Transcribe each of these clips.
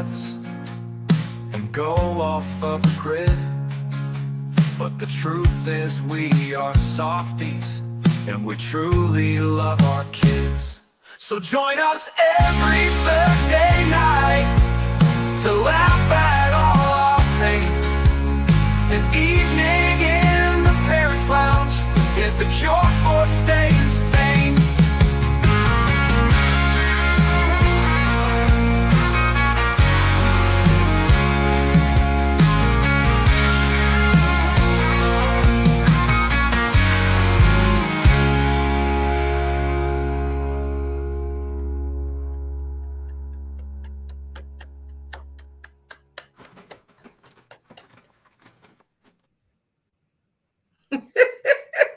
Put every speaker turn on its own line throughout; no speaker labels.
paths and go off of the grid. But the truth is we are softies, and we truly love our kids. So join us every Thursday night to laugh at all our pain. An evening in the Parents Lounge is the cure for staying sane.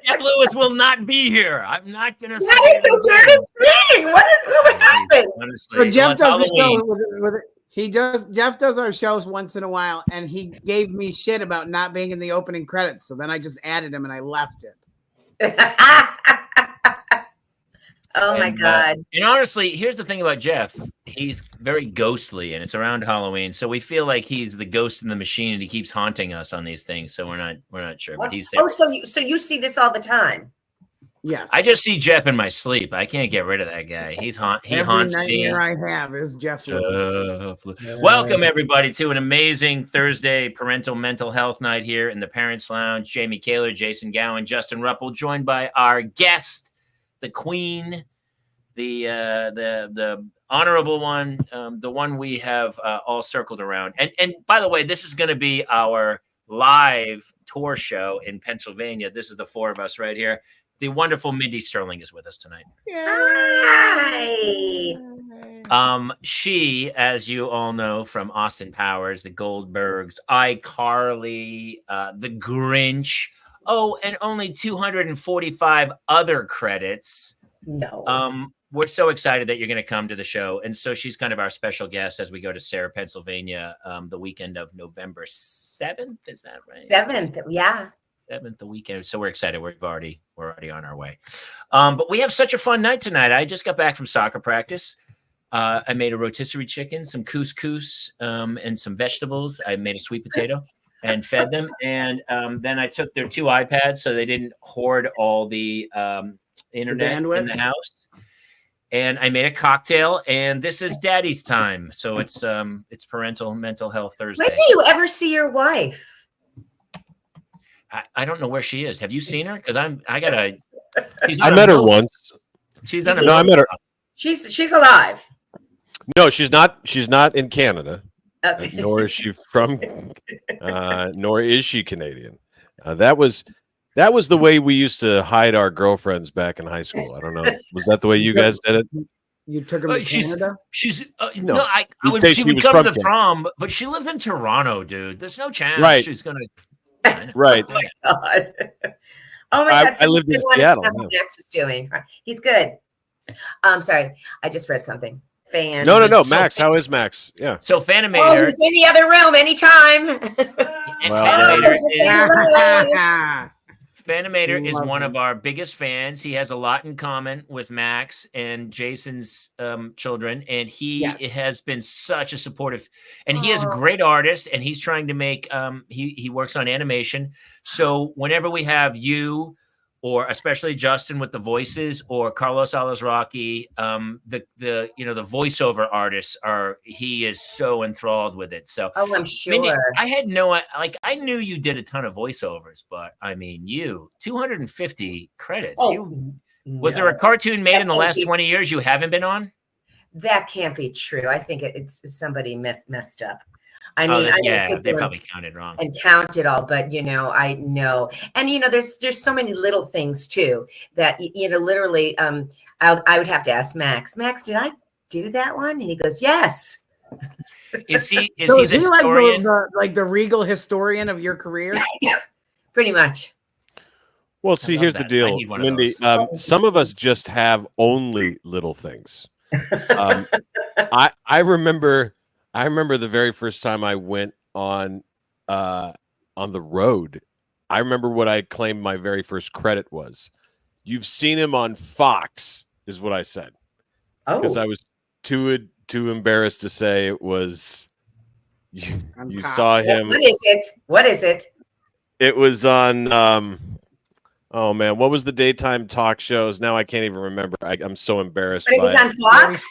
Jeff Lewis will not be here. I'm not going to say
That is the weirdest thing. What happened?
Honestly,
So Jeff
well,
does
it's
the show
Halloween.
Jeff does our shows once in a while, and he gave me shit about not being in the opening credits. So then I just added him and I left it.
Oh my God.
And honestly, here's the thing about Jeff. He's very ghostly, and it's around Halloween, so we feel like he's the ghost in the machine, and he keeps haunting us on these things. So we're not sure, but he's there.
Oh, so you see this all the time?
Yes.
I just see Jeff in my sleep. I can't get rid of that guy. He haunts me.
Every nightmare I have is Jeff Lewis.
Welcome everybody to an amazing Thursday parental mental health night here in the Parents Lounge. Jamie Kaler, Jason Gowan, Justin Ruppel, joined by our guest, the Queen, the honorable one, the one we have all circled around. And by the way, this is going to be our live tour show in Pennsylvania. This is the four of us right here. The wonderful Mindy Sterling is with us tonight.
Hi.
She, as you all know from Austin Powers, the Goldbergs, iCarly, the Grinch, and only 245 other credits.
No.
We're so excited that you're going to come to the show. And so she's kind of our special guest as we go to Sayre, Pennsylvania, the weekend of November 7th. Is that right?
7th. Yeah.
7th, the weekend. So we're excited. We're already on our way. But we have such a fun night tonight. I just got back from soccer practice. I made a rotisserie chicken, some couscous, and some vegetables. I made a sweet potato and fed them. And then I took their 2 iPads so they didn't hoard all the internet in the house. And I made a cocktail, and this is Daddy's time. So it's Parental Mental Health Thursday.
When do you ever see your wife?
I don't know where she is. Have you seen her? Because I
met her once.
She's on a
No, I met her.
She's alive.
No, she's not. She's not in Canada.
Okay.
Nor is she from. Nor is she Canadian. That was the way we used to hide our girlfriends back in high school. I don't know. Was that the way you guys did it?
You took her to Canada?
She
No,
would come to the prom, but she lives in Toronto, dude. There's no chance she's gonna.
Right.
Oh my God. Oh my God.
I lived in Seattle.
Max is doing. He's good. Sorry. I just read something. Fan.
No. Max, how is Max? Yeah.
So Fanimator.
He's in the other room anytime.
Fanimator is one of our biggest fans. He has a lot in common with Max and Jason's children, and he has been such a supportive. And he is a great artist, and he's trying to make. He works on animation. So whenever we have you, or especially Justin with the voices, or Carlos Alazraqui, the voiceover artists he is so enthralled with it. So
I'm sure.
Mindy, I had I knew you did a ton of voiceovers, but I mean, 250 credits. Was there a cartoon made in the last 20 years you haven't been on?
That can't be true. I think it's somebody messed up. I mean,
they probably counted wrong
and counted all, but I know, and there's so many little things too that literally, I would have to ask Max. Max, did I do that one? And he goes, yes.
Is he
the
historian?
Like the regal historian of your career?
Yeah, pretty much.
Well, see, here's the deal, Mindy. Some of us just have only little things. I remember the very first time I went on the road. I remember what I claimed my very first credit was. You've seen him on Fox, is what I said.
Oh,
because I was too embarrassed to say it was You saw him.
What is it? What is it?
It was on. Oh man, what was the daytime talk shows? Now I can't even remember. I'm so embarrassed.
But it was
by
on Fox.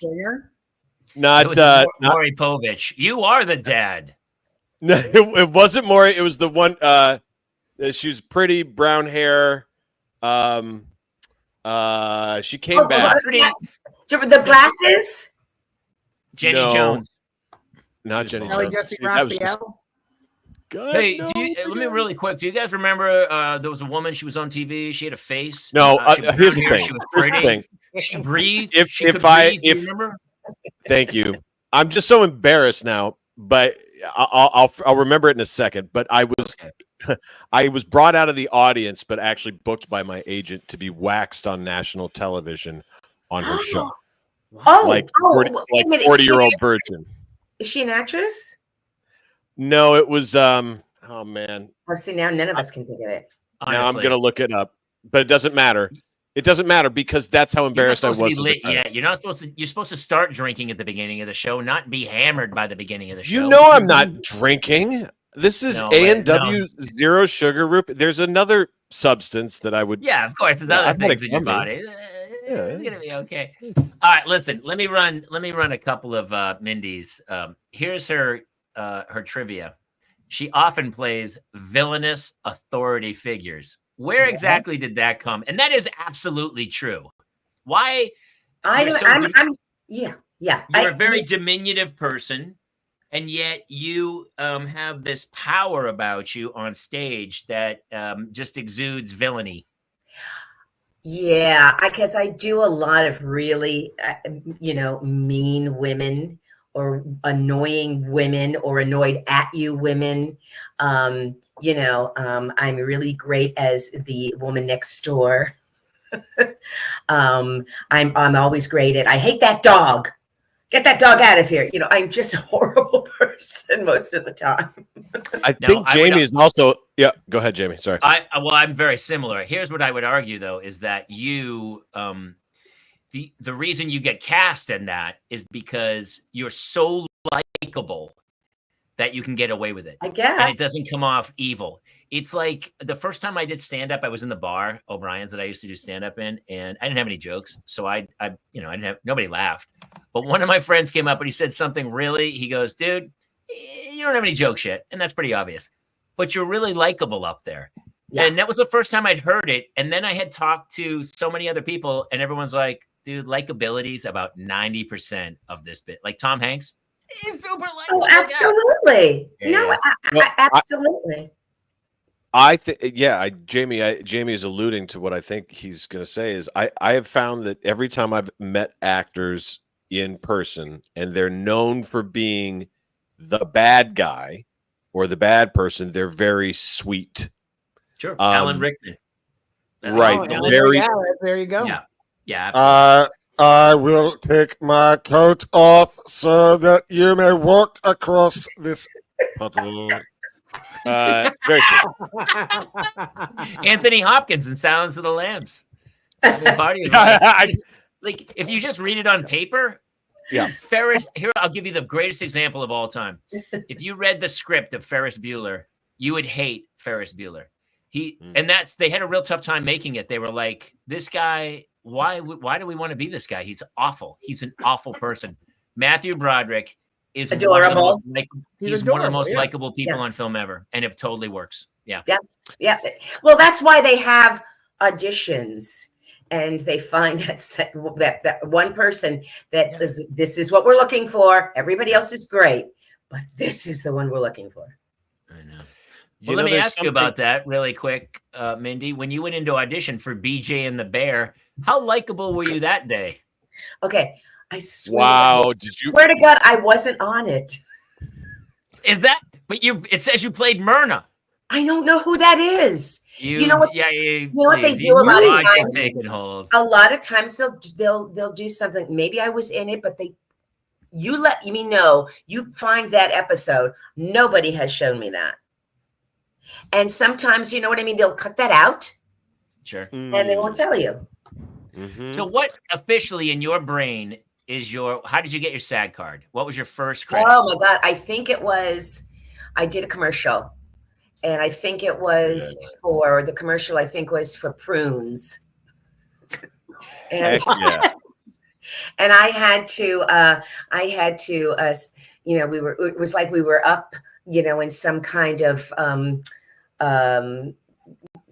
Not
It was
not
Maury Povich. You are the dad.
No, it wasn't Maury. It was the one. She was pretty, brown hair. She came back.
The glasses.
Jenny
No.
Jones.
Not Jenny
Kelly
Jones.
Jesse
That was just-
Raphael.
God,
Hey,
no,
let me really quick. Do you guys remember there was a woman? She was on TV. She had a face.
No,
she was
here's the
brown hair,
thing.
She was
Here's the
pretty.
thing.
She breathed.
If-
she
if
could
I-
breathe. Do you
if-
remember?
Thank you. I'm just so embarrassed now, but I'll remember it in a second. But I was brought out of the audience, but actually booked by my agent to be waxed on national television on her show. Like 40-year-old virgin.
Is she an actress?
No, it was oh man.
Oh, see, now none of us can think of it.
Now I'm
Honestly.
gonna look it up. But it doesn't matter. It doesn't matter because that's how
You're not
embarrassed I was.
supposed to be
at
lit
the time.
yet. You're not supposed to. You're supposed to start drinking at the beginning of the show, not be hammered by the beginning of the show.
You know I'm not drinking. This is
No,
A&W zero sugar root. There's another substance that I would.
Yeah, of course. There's other
I've had
things
a
in your
gummies.
body. It's gonna be okay. All right, listen. Let me run a couple of Mindy's. Here's her trivia. She often plays villainous authority figures. Where exactly did that come? And that is absolutely true. Why?
I
You're
don't.
so
Yeah.
You're a very diminutive person, and yet you have this power about you on stage that just exudes villainy.
Yeah, because I do a lot of really, mean women or annoying women or annoyed at you women. I'm really great as the woman next door. I'm always great at, I hate that dog. Get that dog out of here. I'm just a horrible person most of the time.
I think Jamie is also. Yeah, go ahead, Jamie. Sorry.
I'm very similar. Here's what I would argue, though, is that you, the reason you get cast in that is because you're so likable that you can get away with it.
I guess.
And it doesn't come off evil. It's like the first time I did stand up, I was in the bar, O'Brien's, that I used to do stand up in, and I didn't have any jokes. So I didn't have, nobody laughed. But one of my friends came up and he said something he goes, dude, you don't have any jokes yet. And that's pretty obvious, but you're really likable up there. Yeah. And that was the first time I'd heard it. And then I had talked to so many other people and everyone's like, dude, likability is about 90% of this bit. Like Tom Hanks. He's super likable.
Oh, absolutely.
Yeah.
No, absolutely.
I think, Jamie is alluding to what I think he's going to say is I have found that every time I've met actors in person and they're known for being the bad guy or the bad person, they're very sweet.
Sure. Alan Rickman.
Right.
Oh, there you go.
Yeah. Yeah.
I will take my coat off so that you may walk across this puddle.
Very sweet.
Anthony Hopkins in Silence of the Lambs. Party like if you just read it on paper, Ferris. Here, I'll give you the greatest example of all time. If you read the script of Ferris Bueller, you would hate Ferris Bueller. They had a real tough time making it. They were like, this guy. Why do we want to be this guy? He's awful. He's an awful person. Matthew Broderick is
adorable.
He's one of the most likable people on film ever, and it totally works. Yeah.
Well, that's why they have auditions, and they find that one person this is what we're looking for. Everybody else is great, but this is the one we're looking for.
I know. Well, let me ask you about that really quick, Mindy. When you went into audition for BJ and the Bear, how likable were you that day?
Okay, I swear.
Wow, did you?
Swear to God, I wasn't on it.
Is that? But it says you played Myrna.
I don't know who that is. You know what?
Yeah,
what they do a lot of times.
Taking hold.
A lot of times they'll do something. Maybe I was in it, but you let me know. You find that episode. Nobody has shown me that. And sometimes, you know what I mean? They'll cut that out.
Sure.
And they won't tell you.
Mm-hmm.
So what officially in your brain how did you get your SAG card? What was your first credit?
Oh my God. I think it was, I did a commercial, and I think it was for the commercial, I think was for prunes. And,
Heck yeah.
and I had to, you know, it was like we were up, you know, in some kind of,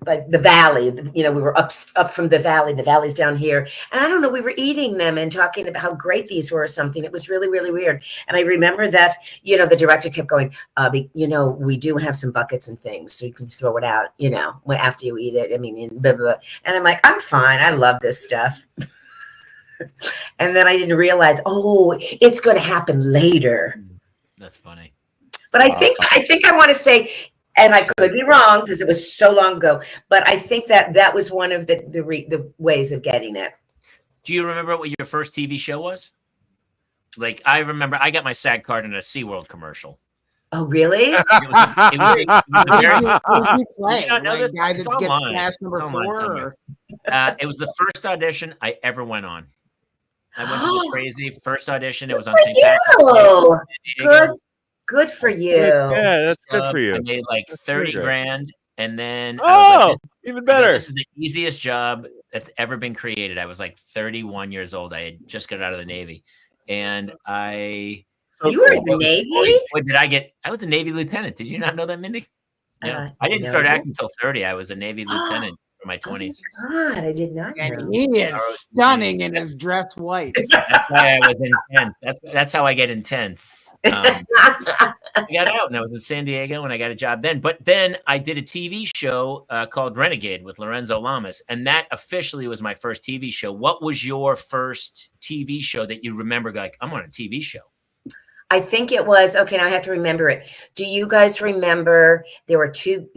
like the valley, you know, we were up from the valley. The valley's down here. And I don't know, we were eating them and talking about how great these were or something. It was really, really weird. And I remember that, you know, the director kept going, you know, we do have some buckets and things, so you can throw it out, you know, after you eat it. I mean, and blah, blah, blah. And I'm like, I'm fine. I love this stuff. And then I didn't realize, oh, it's going to happen later.
That's funny.
But I think I want to say, and I could be wrong because it was so long ago, but I think that was one of the ways of getting it.
Do you remember what your first TV show was? Like, I remember I got my SAG card in a SeaWorld commercial.
Oh, really?
It was a very,
Play,
you don't know
like
this?
guy
It's
that gets
online.
cash number
It's online
4.
somewhere. It was the first audition I ever went on. I went to this crazy first audition. It was on St. Patrick's Day.
Good for you.
Yeah, that's good for you.
I made like
That's
30
really
grand, and then
Oh, even better.
This is the easiest job that's ever been created. I was like 31 years old. I had just got out of the Navy, and
You were in the Navy?
What did I get? I was a Navy lieutenant. Did you not know that, Mindy? Yeah, I didn't start acting until 30. I was a Navy lieutenant for my 20s.
Oh God, I did not know.
And he is stunning in his dress white.
That's why I was intense. That's how I get intense. I got out and I was in San Diego and I got a job then. But then I did a TV show called Renegade with Lorenzo Lamas. And that officially was my first TV show. What was your first TV show that you remember? Like, I'm on a TV show.
I think it was, okay, now I have to remember it. Do you guys remember there were two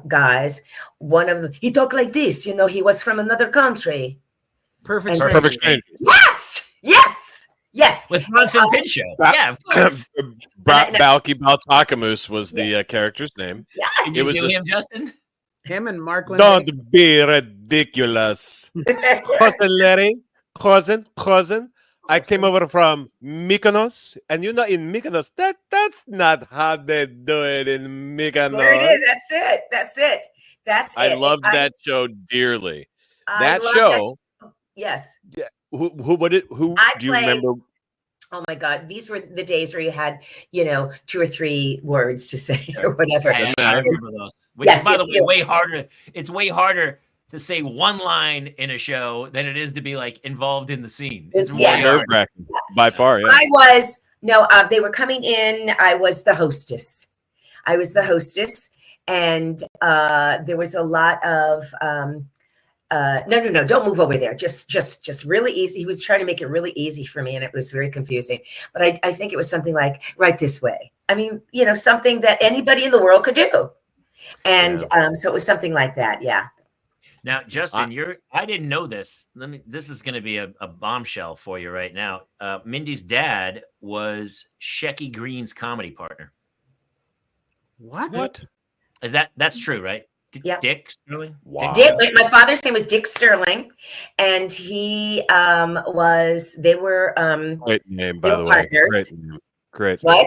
guys. One of them, he talked like this, you know, he was from another country.
Perfect.
Perfect Stranger.
Yes.
With Bronson Pinchot. Yeah, of course.
Balky Baltakamus was the character's name.
Yes.
It was him, Justin?
Him and Mark Lindbergh.
Don't be ridiculous. Cousin Larry, cousin. I came over from Mykonos, and you know, in Mykonos, that's not how they do it in Mykonos.
There it is. That's it.
I loved that show dearly.
I love
show.
Yes.
Yeah. Who do you remember?
Oh my God, these were the days where you had, you know, 2 or 3 words to say or whatever.
I remember those. Which is, by the way, way harder. It's way harder to say one line in a show than it is to be like involved in the scene. It's
nerve-wracking by far. Yeah.
They were coming in. I was the hostess, and there was a lot of no, don't move over there. Just really easy. He was trying to make it really easy for me, and it was very confusing. But I think it was something like right this way. I mean, you know, something that anybody in the world could do, and so it was something like that. Yeah.
Now, Justin, I didn't know this. This is going to be a bombshell for you right now. Mindy's dad was Shecky Green's comedy partner.
What?
That's true, right?
Yeah.
Dick Sterling.
Wow.
My father's name was Dick Sterling, and he they were
great name, by the way.
Partners.
Great.
What?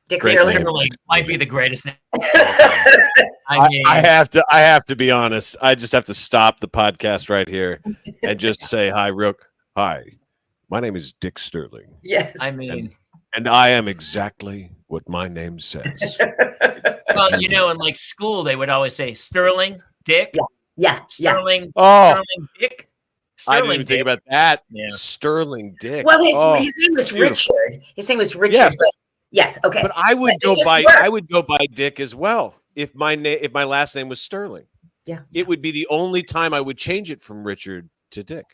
Dick Sterling
might be the greatest name.
I have to be honest. I just have to stop the podcast right here and just say hi. Hi, my name is Dick Sterling.
Yes.
I mean,
and I am exactly what my name says.
Well, you know, in like school, they would always say Sterling, Dick.
Yeah.
Sterling.
Oh,
Sterling, Dick.
I didn't even think about that.
Yeah.
Sterling Dick.
Well, his name was Richard. His name was Richard.
Yes.
Yes. Okay.
But I would go by Dick as well if my last name was Sterling.
Yeah.
It would be the only time I would change it from Richard to Dick.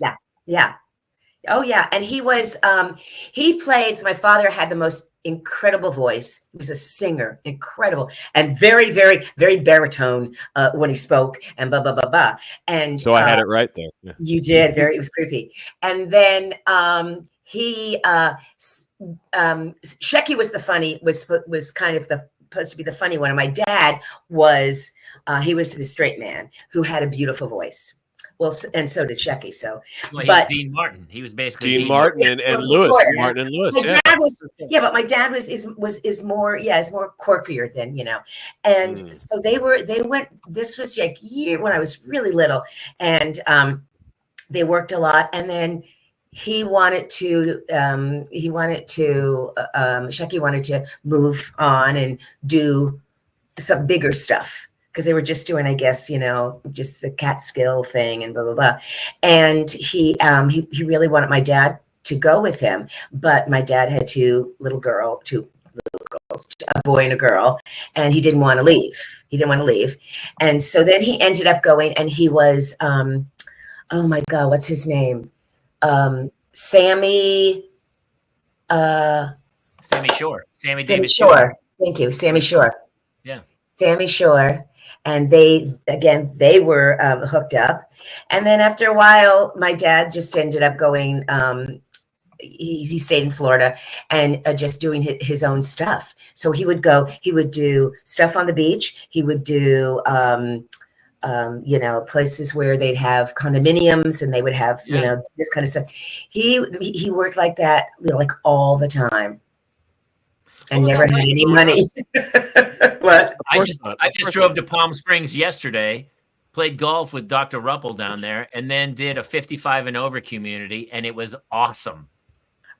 Yeah. Oh yeah. And he was he played, so my father had the most incredible voice. He was a singer, incredible, and very, very, very baritone when he spoke, and blah blah blah blah. And
so I had it right there. Yeah.
You did. It was creepy. And then Shecky was kind of supposed to be the funny one. And my dad was he was the straight man who had a beautiful voice. Well, and so did Shecky. So,
Well, he
but
was Dean Martin. He was basically
Dean Martin and Lewis.
Sort of.
Martin and Lewis.
My
Yeah.
dad was, yeah, but my dad is more, is more quirkier than, and so they went, this was like when I was really little, and they worked a lot, and then Shecky wanted to move on and do some bigger stuff, because they were just doing, I guess, just the Catskill thing and blah, blah, blah. And he really wanted my dad to go with him, but my dad had two little girls, a boy and a girl, and he didn't want to leave. And so then he ended up going, and he was, oh my God, what's his name? Sammy
Shore. Sammy
Sammy
Davis
Shore. Thank you. Sammy Shore.
Yeah.
Sammy Shore. And they were hooked up. And then after a while, my dad just ended up going, he stayed in Florida and just doing his own stuff. So he would do stuff on the beach. He would do, places where they'd have condominiums and they would have, this kind of stuff. He worked like that, like all the time. And never had any money. What?
I just drove to Palm Springs yesterday, played golf with Dr. Ruppel down there, and then did a 55 and over community, and it was awesome.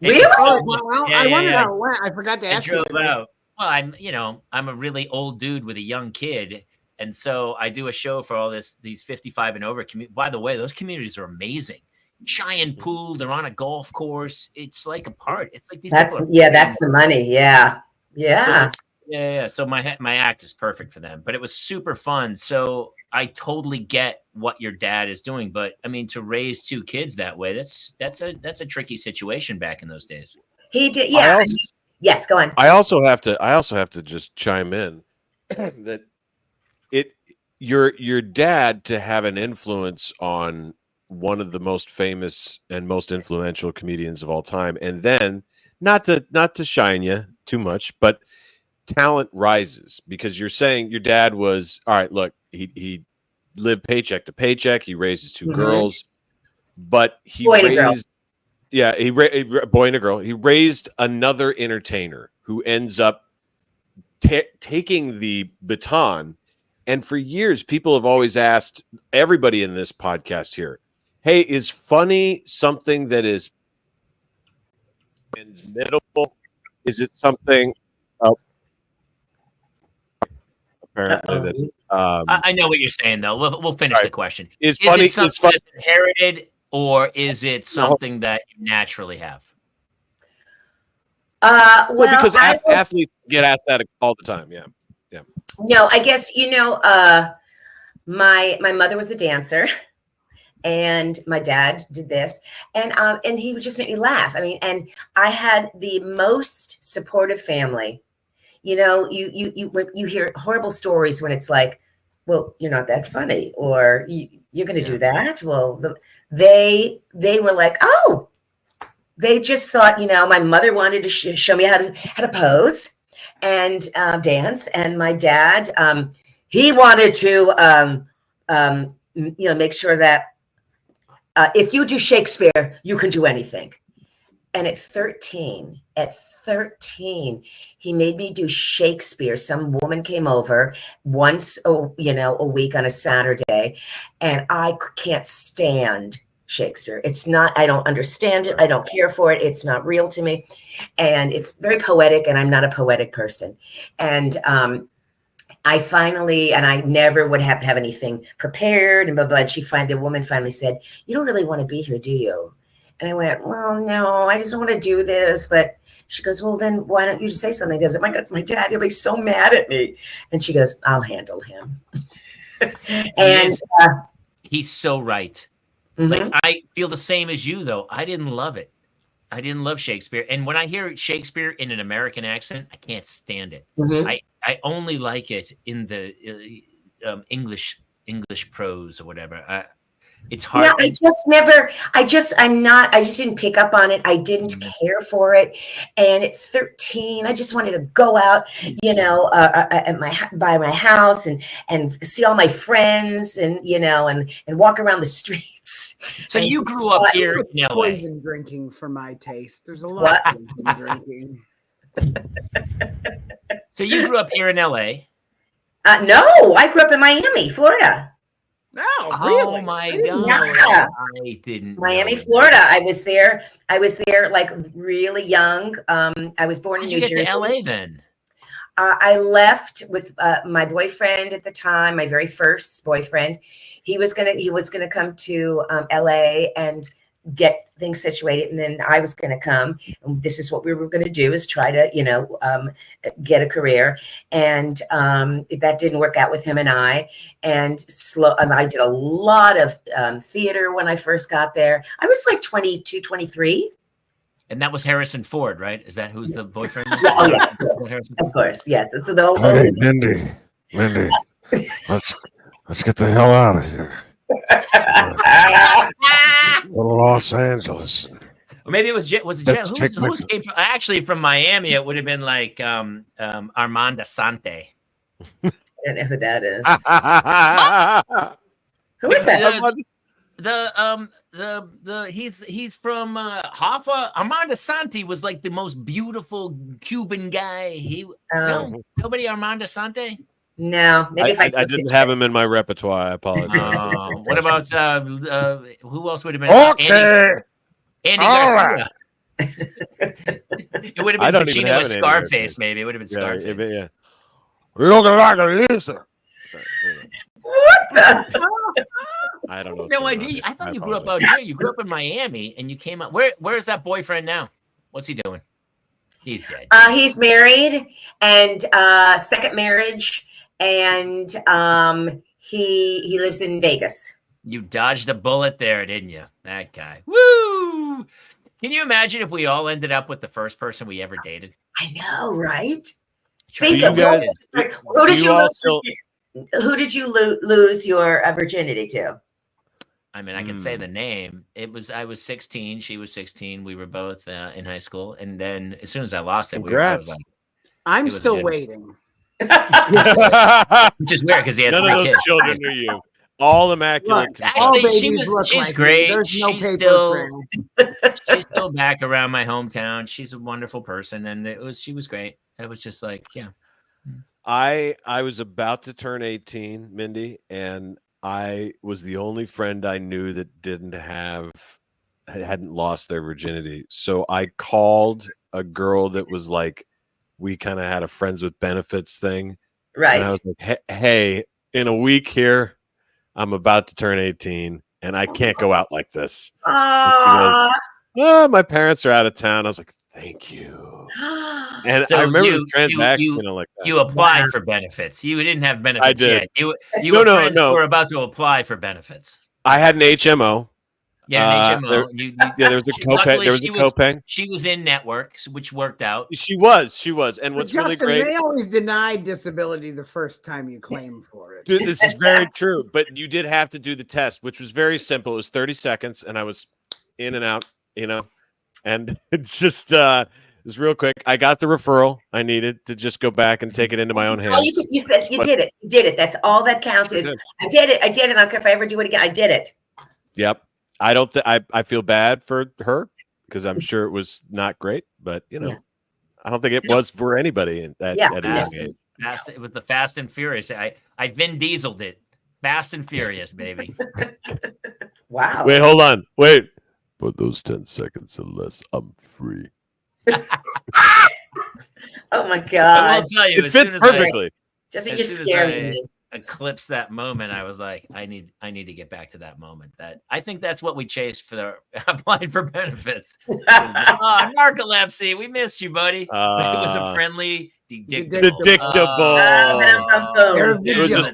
Really?
I wonder how it went. I forgot to ask you.
Well, I'm a really old dude with a young kid, and so I do a show for all these 55 and over community. By the way, those communities are amazing. Giant pool, they're on a golf course. It's like a party. It's like these.
That's the money. Yeah.
So my act is perfect for them, but it was super fun. So I totally get what your dad is doing, but I mean, to raise two kids that way, that's a tricky situation back in those days.
He did. Yeah. Yes. Go on.
I also have to just chime in that your dad to have an influence on one of the most famous and most influential comedians of all time, and then not to shine you too much, but talent rises, because you're saying your dad was all right. Look, he lived paycheck to paycheck. He raised his two girls, but he boy and a girl. He raised another entertainer who ends up taking the baton. And for years, people have always asked everybody in this podcast here, hey, is funny something that is transmittable? Is it something? Apparently, that
I know what you're saying, though. We'll finish the question.
Is
it something that's inherited, or is it something that you naturally have?
Well, because athletes get asked that all the time. Yeah.
No, I guess my mother was a dancer. And my dad did this, and he would just make me laugh. I mean, and I had the most supportive family. You hear horrible stories when it's like, well, you're not that funny, or you're going to do that. Well, they were like, oh, they just thought, my mother wanted to show me how to pose and dance, and my dad, he wanted to, make sure that. If you do Shakespeare, you can do anything. And at 13, he made me do Shakespeare. Some woman came over once, a week on a Saturday, and I can't stand Shakespeare. It's not, I don't understand it. I don't care for it. It's not real to me. And it's very poetic, and I'm not a poetic person. And, I never would have anything prepared and blah, blah. And the woman finally said, you don't really want to be here, do you? And I went, well, no, I just want to do this. But she goes, well, then why don't you just say something? Does it? My God, it's my dad. He'll be so mad at me. And she goes, I'll handle him. And
he's so right.
Mm-hmm.
Like, I feel the same as you, though. I didn't love it. I didn't love Shakespeare. And when I hear Shakespeare in an American accent, I can't stand it.
Mm-hmm.
I only like it in the English prose or whatever. It's hard.
Yeah, I just didn't pick up on it. I didn't care for it. And at 13, I just wanted to go out, by my house and see all my friends and walk around the streets.
So
And
you grew up here in LA.
Poison drinking for my taste. There's a lot of poison drinking.
So you grew up here in LA.
No, I grew up in Miami, Florida.
Oh, really?
Oh my
Yeah.
God. I didn't
Miami,
know that.
Florida. I was there like really young. I was born in
How'd you
New
get
Jersey.
to LA then?
I left with my boyfriend at the time, my very first boyfriend. He was gonna come to LA and get things situated, and then I was gonna come. And this is what we were gonna do: is try to, get a career. And that didn't work out with him and I. And I did a lot of theater when I first got there. I was like 22, 23.
And that was Harrison Ford, right? Is that who's the boyfriend?
Yeah, oh yeah,
Is that Harrison
of course, yes. So the
Hey, Mindy, let's get the hell out of here. Go to Los Angeles.
Or maybe it was who came from? Actually, from Miami, it would have been like Armand Asante.
I don't know who that is. Who is that?
He's from Hoffa. Armand Asante was like the most beautiful Cuban guy. No, nobody Armand Asante.
No, maybe
I didn't have him in my repertoire. I apologize.
What about who else would have been?
Okay.
Andy
All
Garcia. It would have been Pacino with Scarface. Maybe it would have been Scarface.
Yeah.
Looking like a loser.
Sorry.
What the?
I don't know.
No idea. I thought you grew up out here. You grew up in Miami, and you came out. Where's that boyfriend now? What's he doing? He's dead.
He's married and second marriage, and he lives in Vegas.
You dodged a bullet there, didn't you? That guy. Woo! Can you imagine if we all ended up with the first person we ever dated?
I know, right?
Think
Think of
you guys-
who did you
all
lose?
still-
Who did you lose your virginity to?
I mean, I can say the name. I was 16. She was 16. We were both in high school. And then as soon as I lost it,
Congrats.
I'm
was
still
good.
waiting.
which is weird because he had
None of
3
those
kids.
children are you. All immaculate.
Look,
conception.
all
Actually,
babies look
she's
like
great.
me. There's no
She's
paper
still-
trail.
She's still back around my hometown. She's a wonderful person, and she was great. It was just like, yeah.
I was about to turn 18, Mindy, and I was the only friend I knew that hadn't lost their virginity. So I called a girl that was like, we kind of had a friends with benefits thing.
Right.
And I was like, hey, in a week here, I'm about to turn 18 and I can't go out like this.
Aww.
Oh, my parents are out of town. I was like, thank you. And
So
I remember
you-
the transaction
you-
like that.
You applied for benefits. You didn't have benefits
I did.
yet. You
No,
were
no,
friends
no.
who were about to apply for benefits.
I had an HMO.
Yeah, an HMO.
There was a copay.
Luckily,
There was a copay.
She was in network, which worked out.
She was. And
But
what's really
Justin,
great,
they always deny disability the first time you claim for it.
dude, this is very true. But you did have to do the test, which was very simple. It was 30 seconds, and I was in and out, and it's just it was real quick. I got the referral I needed to just go back and take it into my own hands.
Oh, you said you did it. You did it. That's all that counts. Is I did it. I did it. I don't care if I ever do it again. I did it.
Yep. I don't. I feel bad for her because I'm sure it was not great, but
Yeah.
I don't think it was for anybody at a young age.
It was the Fast and Furious. I Vin Dieseled it. Fast and Furious, baby.
Wow.
Wait, hold on. Wait. For those 10 seconds or less, I'm free.
Oh my
I
God.
will tell you,
It
as soon
fits
as
perfectly.
Just
as
you're
soon as
scaring
I-
me.
eclipse that moment, I was like, I need to get back to that moment. That I think that's what we chased for the applying for benefits. Narcolepsy, we missed you, buddy. But it was a friendly, dedictable.
There's
It was just-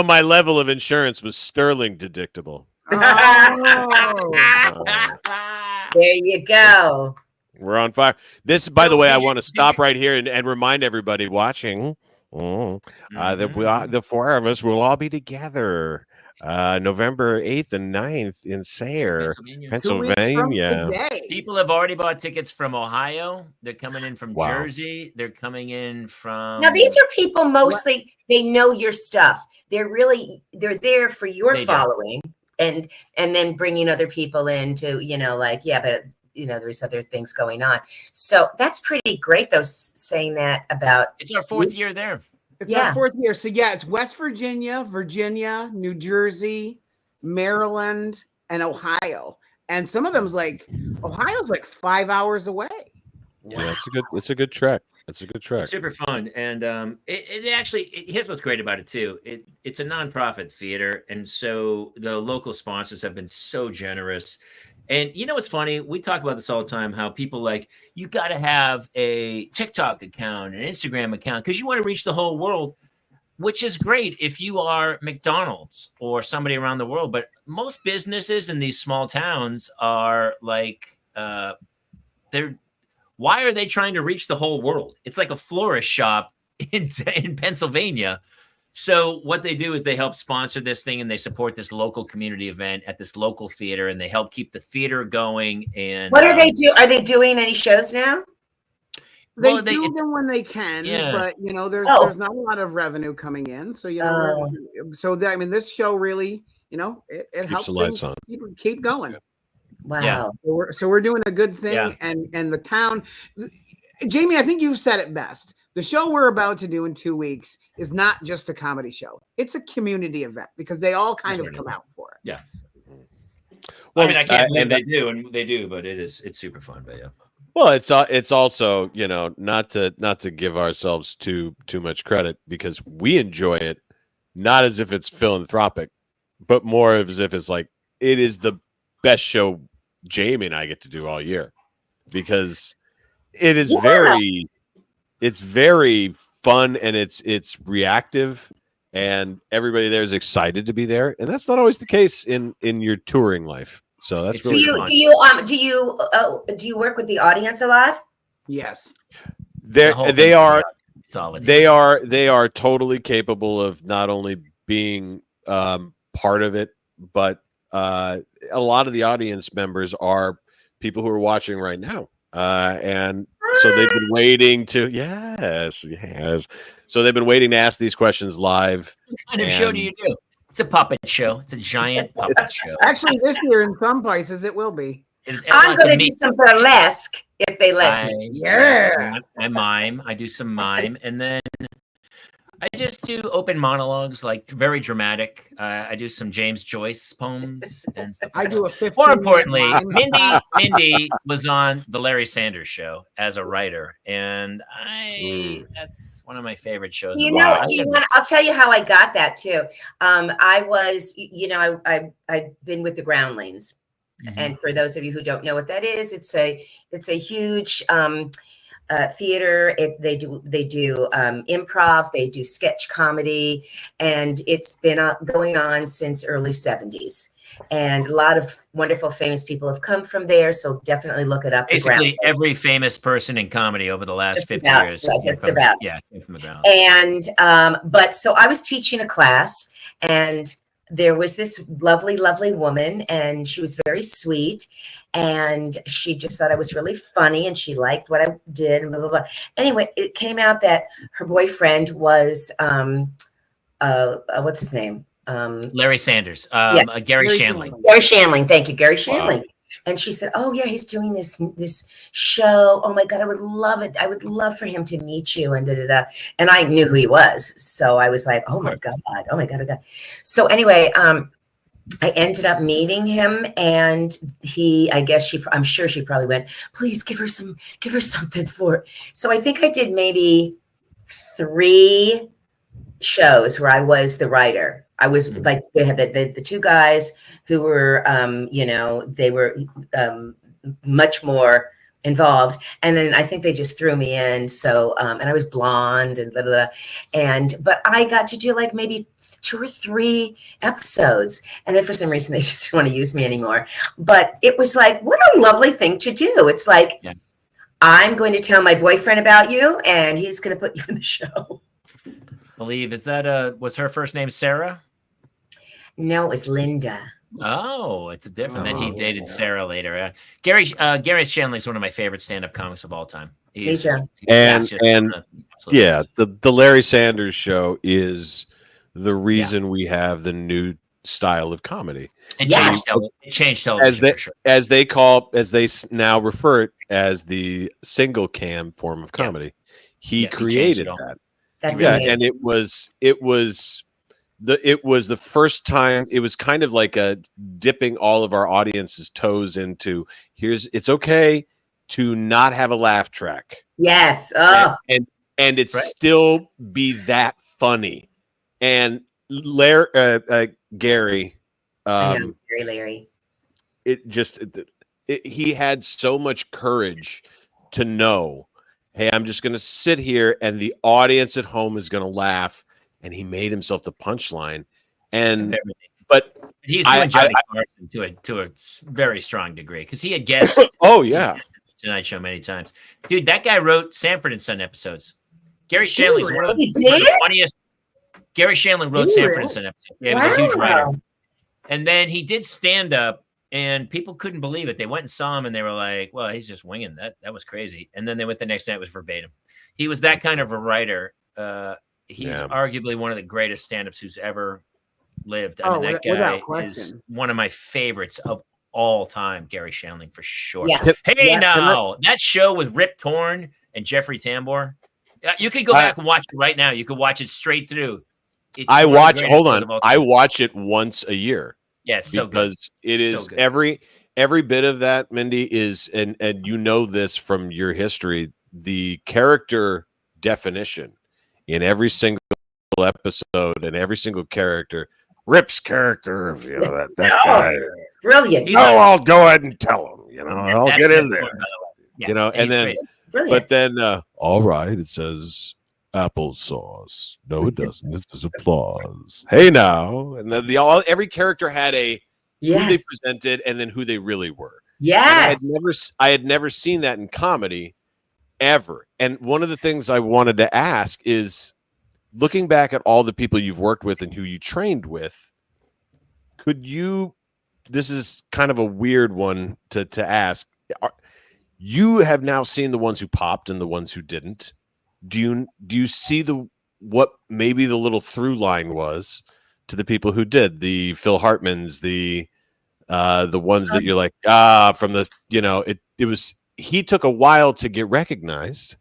my level of insurance was sterling dedictable.
Oh.
There you go.
We're on fire. This, by the way, I want to stop right here and remind everybody watching that the 4 of us will all be together November 8th and 9th in Sayre,
2 weeks from
Pennsylvania.
today.
People have already bought tickets from Ohio. They're coming in from
Wow.
Jersey. They're coming in from.
Now these are people mostly they know your stuff. They're there for your
They do.
following. and then bringing other people in to, like, yeah, but there's other things going on. So that's pretty great though, saying that about.
It's our 4th year there.
It's our 4th year. So yeah, it's West Virginia, New Jersey, Maryland, and Ohio. And some of them's like, Ohio's like 5 hours away.
Yeah, it's a good trek. It's a good track.
It's super fun, and it actually here's what's great about it too. It's a nonprofit theater, and so the local sponsors have been so generous. And you know what's funny? We talk about this all the time. How people like you got to have a TikTok account, an Instagram account, because you want to reach the whole world, which is great if you are McDonald's or somebody around the world. But most businesses in these small towns are like they're. Why are they trying to reach the whole world? It's like a florist shop in Pennsylvania. So what they do is they help sponsor this thing and they support this local community event at this local theater, and they help keep the theater going. And
what do they do? Are they doing any shows now?
They do them when they can, but there's not a lot of revenue coming in. So this show really, it helps
the lights on.
Keep going.
Wow.
Yeah.
So we're doing a good thing, and the town, Jamie, I think you've said it best. The show we're about to do in 2 weeks is not just a comedy show. It's a community event because they all kind of come out for it.
Yeah.
Well,
I mean, I can't believe they do, but it's super fun. But yeah.
Well, it's also, not to give ourselves too much credit, because we enjoy it, not as if it's philanthropic, but more as if it's like it is the best show Jamie and I get to do all year, because it is it's very fun, and it's reactive, and everybody there is excited to be there, and that's not always the case in your touring life. So that's really fun.
Do you work with the audience a lot?
They
are totally capable of not only being part of it, but a lot of the audience members are people who are watching right now, and so they've been waiting to so they've been waiting to ask these questions live.
What kind of show do you do? It's a puppet show. It's a giant puppet show.
Actually, this year in some places it will be.
I'm going to do some burlesque if they let me.
Yeah.
I mime. I do some mime, and then I just do open monologues, like very dramatic. I do some James Joyce poems and stuff.
I do a 15.
More importantly, Mindy was on the Larry Sanders Show as a writer, and that's one of my favorite shows.
I'll tell you how I got that too. I was, I've been with the Groundlings, and for those of you who don't know what that is, it's a huge theater. They do improv, they do sketch comedy, and it's been going on since early 70s. And a lot of wonderful, famous people have come from there. So definitely look it up.
Basically, every famous person in comedy over the last 50 years.
Just about.
Yeah, came from the ground.
And but so I was teaching a class, and there was this lovely, lovely woman, and she was very sweet, and she just thought I was really funny, and she liked what I did, and blah, blah, blah. Anyway, it came out that her boyfriend was, what's his name?
Larry Sanders.
Yes.
Gary Shandling.
Gary Shandling. Thank you, Gary Shandling.
Wow.
And she said, "Oh yeah, he's doing this show. Oh my God, I would love it. I would love for him to meet you." And And I knew who he was, so I was like, "Oh my God, oh my God, oh God." So anyway, I ended up meeting him, and I'm sure she probably went, "Please give her something for it." So I think I did maybe 3 shows where I was the writer. I was like, they had the 2 guys who were, they were much more involved. And then I think they just threw me in. So, and I was blonde and blah, blah, blah. But I got to do like maybe 2 or 3 episodes. And then for some reason, they just didn't want to use me anymore. But it was like, what a lovely thing to do. It's like, I'm going to tell my boyfriend about you, and he's going to put you in the show.
Is was her first name Sarah?
No, it was Linda.
Oh, it's a different. Then he dated Sarah later. Gary Shandling is one of my favorite stand-up comics of all time.
Me too.
The Larry Sanders Show is the reason we have the new style of comedy.
It
Yes.
changed television for sure.
As they now refer it as the single cam form of comedy. He created that.
That's
and
amazing.
it was the first time. It was kind of like a dipping all of our audience's toes into it's okay to not have a laugh track.
Yes. Oh,
And it still be that funny. And Gary,
I know, Larry.
he had so much courage to know, hey, I'm just going to sit here and the audience at home is going to laugh. And he made himself the punchline. But
he's doing Johnny Carson to a very strong degree because he had guessed.
Oh yeah,
Tonight Show many times, dude. That guy wrote Sanford and Son episodes. Gary Shandling's one of the funniest. Gary Shandling wrote Sanford and Son episodes. Yeah, he was a huge writer. And then he did stand up, and people couldn't believe it. They went and saw him, and they were like, "Well, he's just winging that. That was crazy." And then they went the next night. It was verbatim. He was that kind of a writer. He's arguably one of the greatest stand-ups who's ever lived. I mean, that guy is one of my favorites of all time, Gary Shandling, for sure.
Yeah.
That show with Rip Torn and Jeffrey Tambor, you could go back and watch it right now. You could watch it straight through.
I watch it once a year.
Yeah, it's so
because
good.
It is so every bit of that, Mindy, is and you know this from your history, the character definition in every single episode and every single character. Rip's character of that guy.
Brilliant.
I'll go ahead and tell him. I'll get in there.
And then
brilliant.
But then all right, it says applesauce. No, it doesn't. This is applause. Hey now. And then every character had who they presented and then who they really were.
Yes.
I had never seen that in comedy ever. And one of the things I wanted to ask is, looking back at all the people you've worked with and who you trained with, this is kind of a weird one to ask. You have now seen the ones who popped and the ones who didn't. Do you see what maybe the little through line was to the people who did, the Phil Hartmans, the ones that you're like, from the, he took a while to get recognized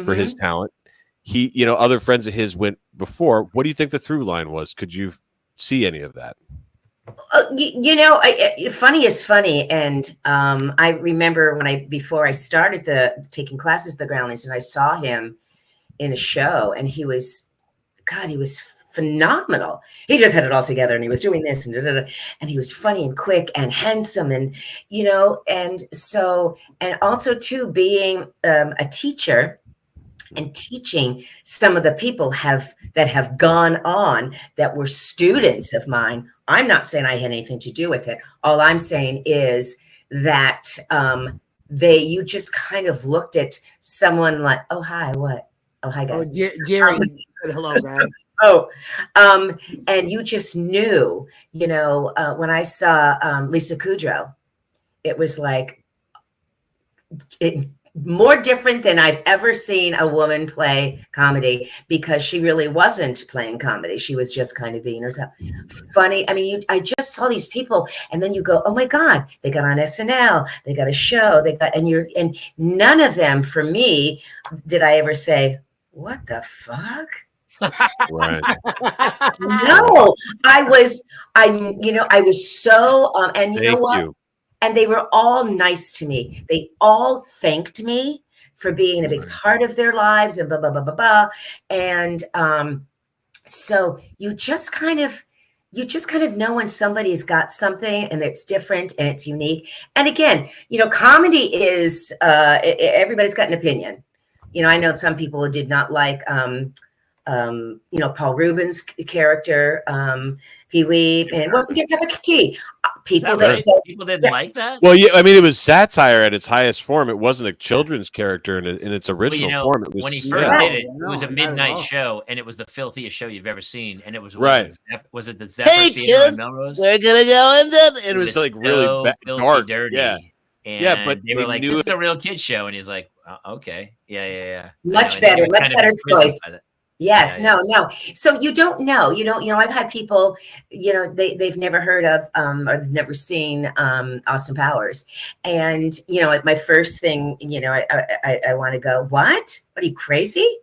for his talent. He, other friends of his went before. What do you think the through line was? Could you see any of that?
Funny is funny. And I remember before I started taking classes at the Groundlings, and I saw him in a show, and he was phenomenal. He just had it all together, and he was doing this and and he was funny and quick and handsome, and and also too, being a teacher and teaching some of the people that have gone on that were students of mine. I'm not saying I had anything to do with it. All I'm saying is that you just kind of looked at someone like, oh, hi, what? Oh, hi, guys.
Gary said hello, guys.
And you just knew, when I saw Lisa Kudrow, it was like more different than I've ever seen a woman play comedy, because she really wasn't playing comedy. She was just kind of being herself. Funny. I mean, I just saw these people, and then you go, oh my God, they got on SNL, they got a show, and none of them, for me, did I ever say, what the fuck?
Right.
No, I was so, and you know what? And they were all nice to me. They all thanked me for being a big part of their lives and blah, blah, blah, blah, blah. And so you just kind of know when somebody's got something and it's different and it's unique. And again, comedy is, everybody's got an opinion. I know some people who did not like, Paul Rubin's character, Pee Wee, and wasn't their cup of tea. People
didn't like that.
Well, yeah, I mean, it was satire at its highest form. It wasn't a children's character in its original form. It was,
when he first did it, it was a midnight show, and it was the filthiest show you've ever seen. And it was was it the Zephyr Theater in Melrose?
We're gonna go in there. And it was like really dark,
dirty.
Yeah, but
they were like, "This is a real kid show," and he's like, "Okay, yeah."
Much better choice. Yes,
Yeah,
no. So you don't know, I've had people, they've never heard of or they've never seen Austin Powers. And, my first thing, I want to go, what? Are you crazy?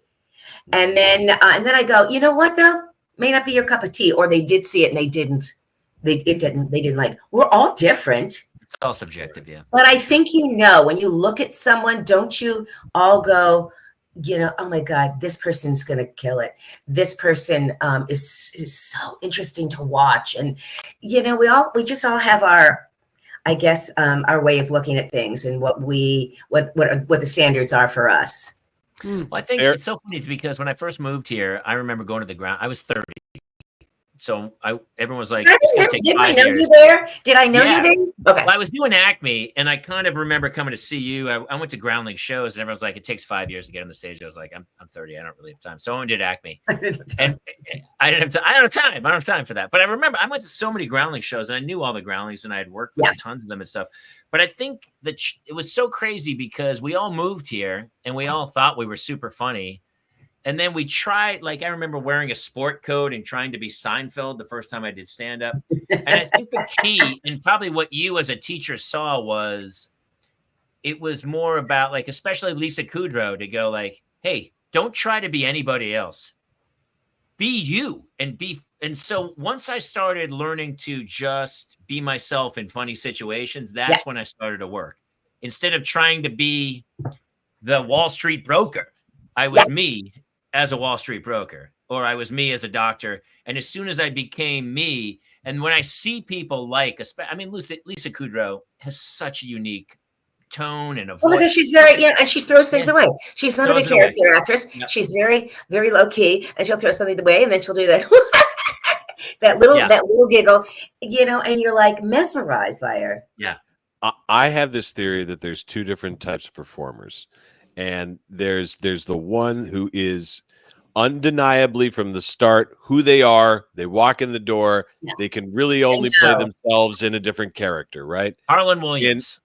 And then I go, you know what though? May not be your cup of tea, or they did see it and they didn't. They didn't like. We're all different.
it's all subjective. Yeah.
But I think when you look at someone, don't you all go, oh my God, this person's gonna kill it. This person is so interesting to watch, and we just all have our, I guess, our way of looking at things and what the standards are for us.
Well, I think it's so funny because when I first moved here, I remember going to the ground. I was 30. So everyone was like, it's going to take 5 years.
Did I know you there? Did I know you there? Okay.
Well, I was doing Acme, and I kind of remember coming to see you. I went to Groundling shows, and everyone was like, it takes 5 years to get on the stage. I was like, I'm 30. I don't really have time. So I went and did Acme. And I didn't have time. I don't have time for that. But I remember I went to so many Groundling shows, and I knew all the Groundlings, and I had worked with tons of them and stuff. But I think that it was so crazy because we all moved here, and we all thought we were super funny. And then we tried, like, I remember wearing a sport coat and trying to be Seinfeld the first time I did stand-up. And I think the key, and probably what you as a teacher saw, was it was more about, like, especially Lisa Kudrow, to go like, hey, don't try to be anybody else. Be you. And so once I started learning to just be myself in funny situations, that's when I started to work. Instead of trying to be the Wall Street broker, I was me as a Wall Street broker, or I was me as a doctor. And as soon as I became me, and when I see people Lisa Kudrow has such a unique tone and a voice.
Well, because she's very, and she throws things away. She's not a big character actress. Yep. She's very, very low key, and she'll throw something away, and then she'll do that, that little giggle, and you're like mesmerized by her.
Yeah.
I have this theory that there's two different types of performers. And there's the one who is undeniably from the start who they are. They walk in the door. Yeah. They can really only play themselves in a different character, right?
Harlan Williams.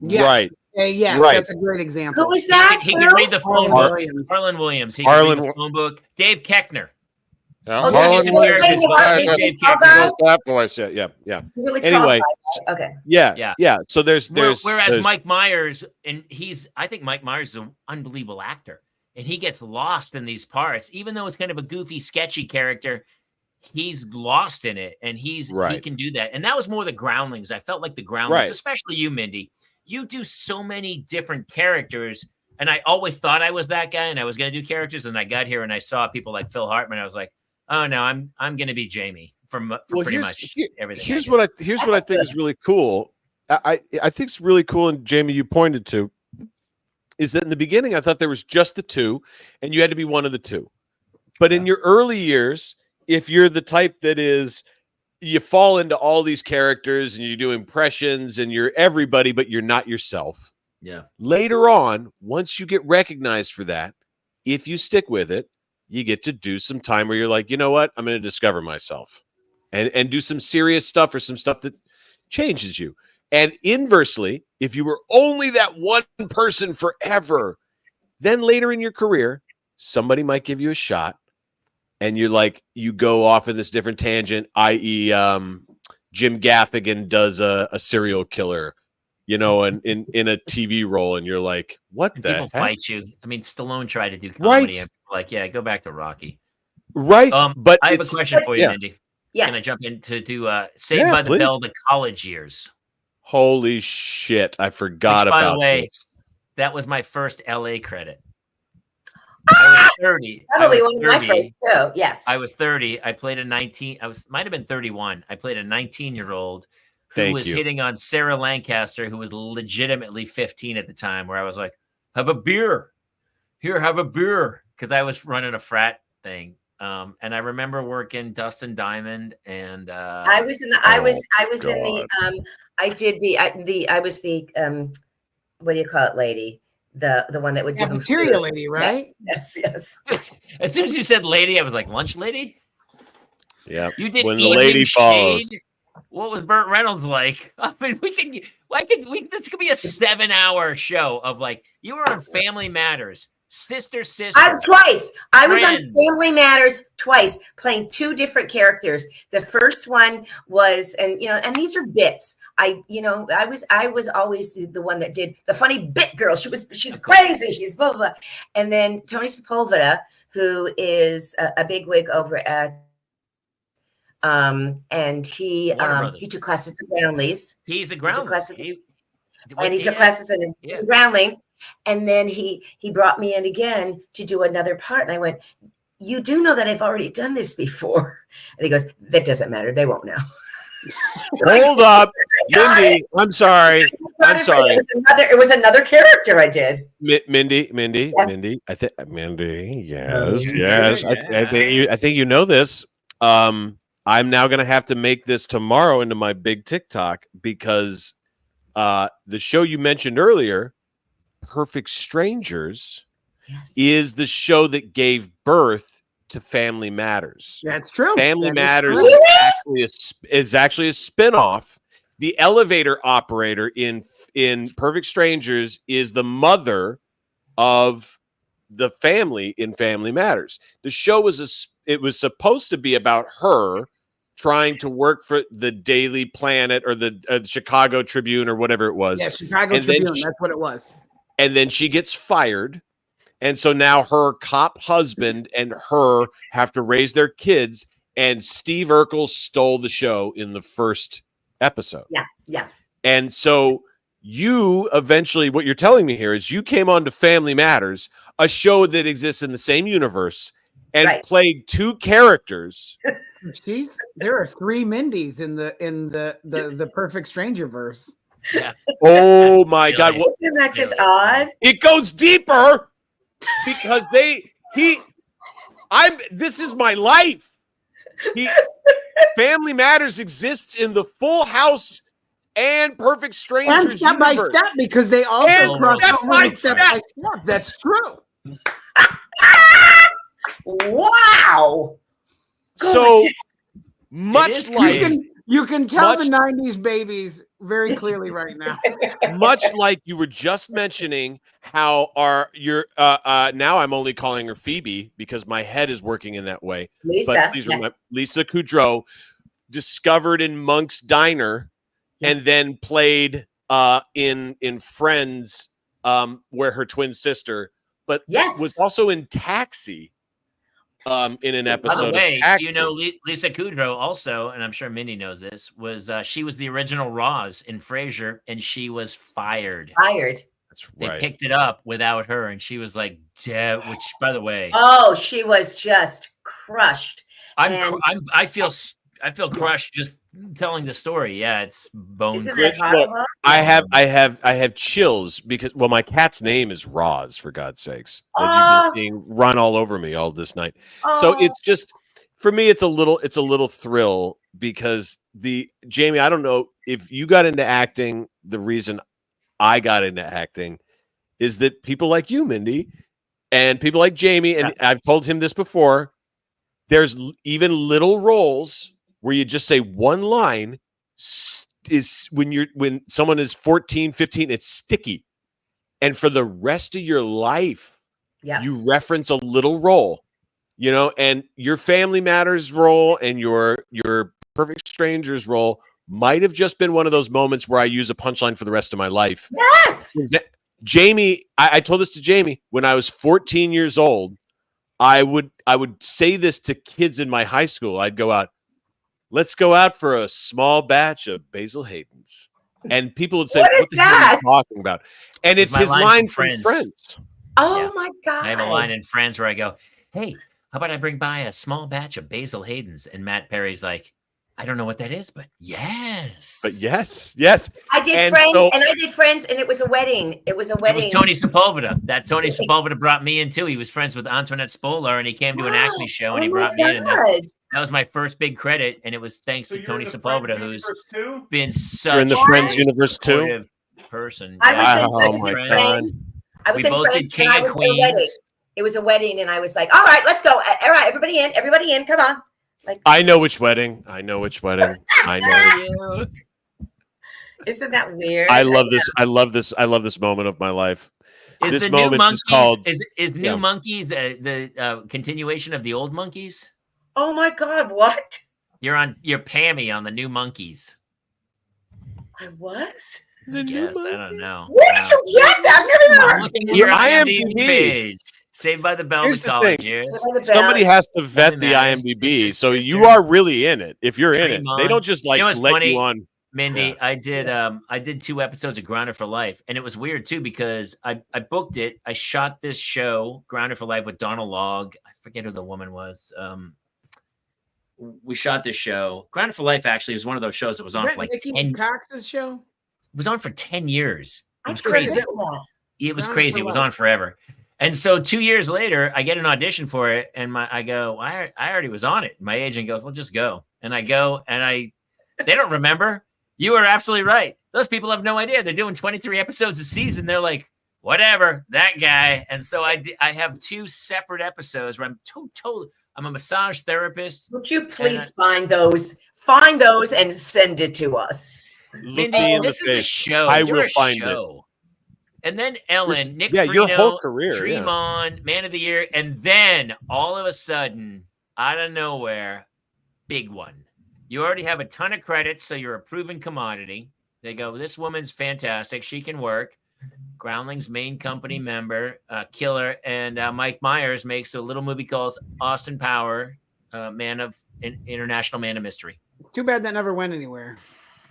Yes.
Right.
Yes,
right.
That's a great example.
Who is that?
He can read the phone book. Harlan Williams. He can read the phone book. Dave Keckner.
Harlan Williams is that voice. Yeah.
Really
anyway,
okay.
Yeah. So there's
whereas Mike Myers, and I think Mike Myers is an unbelievable actor, and he gets lost in these parts, even though it's kind of a goofy, sketchy character. He's lost in it, and he can do that. And that was more the Groundlings. I felt like the Groundlings, especially you, Mindy. You do so many different characters, and I always thought I was that guy, and I was going to do characters. And I got here, and I saw people like Phil Hartman. I was like, oh no, I'm going to be Jamie for pretty much everything.
Here's what I think is really cool. I think it's really cool, and Jamie, you pointed to, is that in the beginning I thought there was just the two, and you had to be one of the two. But in your early years, if you're the type that is, you fall into all these characters and you do impressions and you're everybody, but you're not yourself.
Yeah.
Later on, once you get recognized for that, if you stick with it, you get to do some time where you're like, you know what? I'm going to discover myself and do some serious stuff or some stuff that changes you. And inversely, if you were only that one person forever, then later in your career, somebody might give you a shot and you're like, you go off in this different tangent, i.e. Jim Gaffigan does a serial killer, in a TV role. And you're like, what the
people
heck?
Fight you. I mean, Stallone tried to do comedy.
Right.
Like, go back to Rocky.
Right.
But I have a question for you, Mindy.
Yes.
Can I jump in to do Saved by the Bell, the college years?
Holy shit. I forgot about
by the way,
this.
That was my first LA credit. I was 30.
Probably one of my first too. Yes.
I was 30. I played a 19. Might have been 31. I played a 19-year-old who was hitting on Sarah Lancaster, who was legitimately 15 at the time, where I was like, have a beer. Here, have a beer. Because I was running a frat thing. And I remember working Dustin Diamond and
I was the what do you call it, lady? The one that would give them
material
food.
Lady, right?
Yes.
As soon as you said lady, I was like, lunch lady?
Yeah.
You did
when the lady falls.
What was Burt Reynolds like? I mean, this could be a 7-hour show of like, you were on Family Matters. Sister.
Twice. I was on
Friends.
Family Matters twice, playing two different characters. The first one was, and these are bits. I was always the one that did the funny bit girl. She's crazy. She's blah, blah, blah. And then Tony Sepulveda, who is a bigwig over at, and he took classes at Groundlings.
He's a Groundling.
He took classes in Groundling. And then he brought me in again to do another part. And I went, you do know that I've already done this before. And he goes, that doesn't matter. They won't know.
Hold up. Mindy, I'm sorry. I'm sorry.
It was another character I did.
Mindy.
Yes.
I think Mindy. Yes. I think you know this. I'm now going to have to make this tomorrow into my big TikTok because the show you mentioned earlier, Perfect Strangers, is the show that gave birth to Family Matters.
That's true.
Family Matters is actually a spinoff. The elevator operator in Perfect Strangers is the mother of the family in Family Matters. The show was supposed to be about her trying to work for the Daily Planet or the Chicago Tribune or whatever it was.
Yeah, Chicago Tribune. That's what it was.
And then she gets fired. And so now her cop husband and her have to raise their kids. And Steve Urkel stole the show in the first episode.
Yeah.
And so you eventually, what you're telling me here is you came on to Family Matters, a show that exists in the same universe, and played two characters.
There are 3 Mindys in the Perfect Stranger verse.
Yeah.
Oh my God. Well,
isn't that just odd?
It goes deeper because this is my life. Family Matters exists in the Full House and Perfect Strangers
and step by
universe.
step because they also
step by step.
That's true.
Wow.
So much like
you can tell the 90s babies very clearly right now.
Much like you were just mentioning how now I'm only calling her Phoebe because my head is working in that way.
Lisa,
remember, Lisa Kudrow, discovered in Monk's Diner and then played in Friends where her twin sister, but was also in Taxi. In an episode.
By the way, Lisa Kudrow also, and I'm sure Minnie knows this, she was the original Roz in Frasier, and she was fired.
That's right.
They picked it up without her, and she was like dead. Which, by the way,
she was just crushed.
I feel crushed just telling the story. Yeah, it's bone.
Isn't that horrible?
I have chills because my cat's name is Roz, for God's sakes. That you've been seeing run all over me all this night. So it's just, for me, it's a little thrill because Jamie, I don't know if you got into acting. The reason I got into acting is that people like you, Mindy, and people like Jamie, and I've told him this before, there's even little roles where you just say one line is when someone is 14, 15, it's sticky. And for the rest of your life, you reference a little role, and your Family Matters role and your Perfect Strangers role might have just been one of those moments where I use a punchline for the rest of my life.
Yes.
Jamie, I told this to Jamie when I was 14 years old. I would say this to kids in my high school. I'd go out, let's go out for a small batch of Basil Hayden's. And people would say, what the hell are you talking about? And it's his line from Friends.
Oh my God.
I have a line in Friends where I go, hey, how about I bring by a small batch of Basil Hayden's? And Matt Perry's like, I don't know what that is, but yes.
But yes.
I did Friends, and it was a wedding. It was
Tony Sepulveda. That Tony Sepulveda brought me in too. He was friends with Antoinette Spolar, and he came to an Acme show, and he brought me in. And that was my first big credit, and it was thanks to Tony Sepulveda, who's been such
You're in the Friends universe too.
Person.
I was in Friends. I was in Friends.
King and Queens.
It was a wedding, and I was like, all right, let's go. All right, everybody in, come on.
I know which wedding. I know.
Isn't that weird?
I love this moment of my life.
Is
This
the new
moment
monkeys
is called.
is new
yeah.
monkeys the continuation of the old monkeys?
Oh my God, what?
You're Pammy on the new monkeys.
I was?
The new
Yes, I
monkey.
don't know.
Where did you get that? I've never even
I'm
heard.
looking at
Your
your IMDb
IMDb.
page. Saved by the Bell
Here's
to
the
college
thing.
years.
Somebody has to vet
Family
the
Matters,
IMDb,
Sister,
so
Sister.
you are really in it. If you're in it, they
Tremont.
don't just like
You know what's
let
funny?
you on.
Mindy,
Yeah.
I did 2 episodes of Grounded for Life, and it was weird too because I booked it. I shot this show, Grounded for Life, with Donald Logg. I forget who the woman was. We shot this show. Grounded for Life actually was one of those shows that was on
Is
for
that
like
Nikki
10. It
Cox's show?
was on for 10 years. It
I
was
forget
crazy.
that.
It was
Grounded
crazy.
for
It was
Life.
on forever. And so 2 years later, I get an audition for it, and I already was on it. My agent goes, "Well, just go." And I go, and they don't remember. You were absolutely right. Those people have no idea. They're doing 23 episodes a season. They're like, whatever, that guy. And so I have 2 separate episodes where I'm totally. I'm a massage therapist.
Would you please find those and send it to us?
Look
Mindy,
me in the
this is a
face.
show.
I
You're
will
a
find it.
show. And then Ellen, Nick
Yeah,
Freno,
your whole career,
Dream
yeah.
On, Man of the Year, and then all of a sudden, out of nowhere, big one. You already have a ton of credits, so you're a proven commodity. They go, this woman's fantastic. She can work. Groundling's main company member, killer, and Mike Myers makes a little movie called Austin Power, International Man of Mystery.
Too bad that never went anywhere.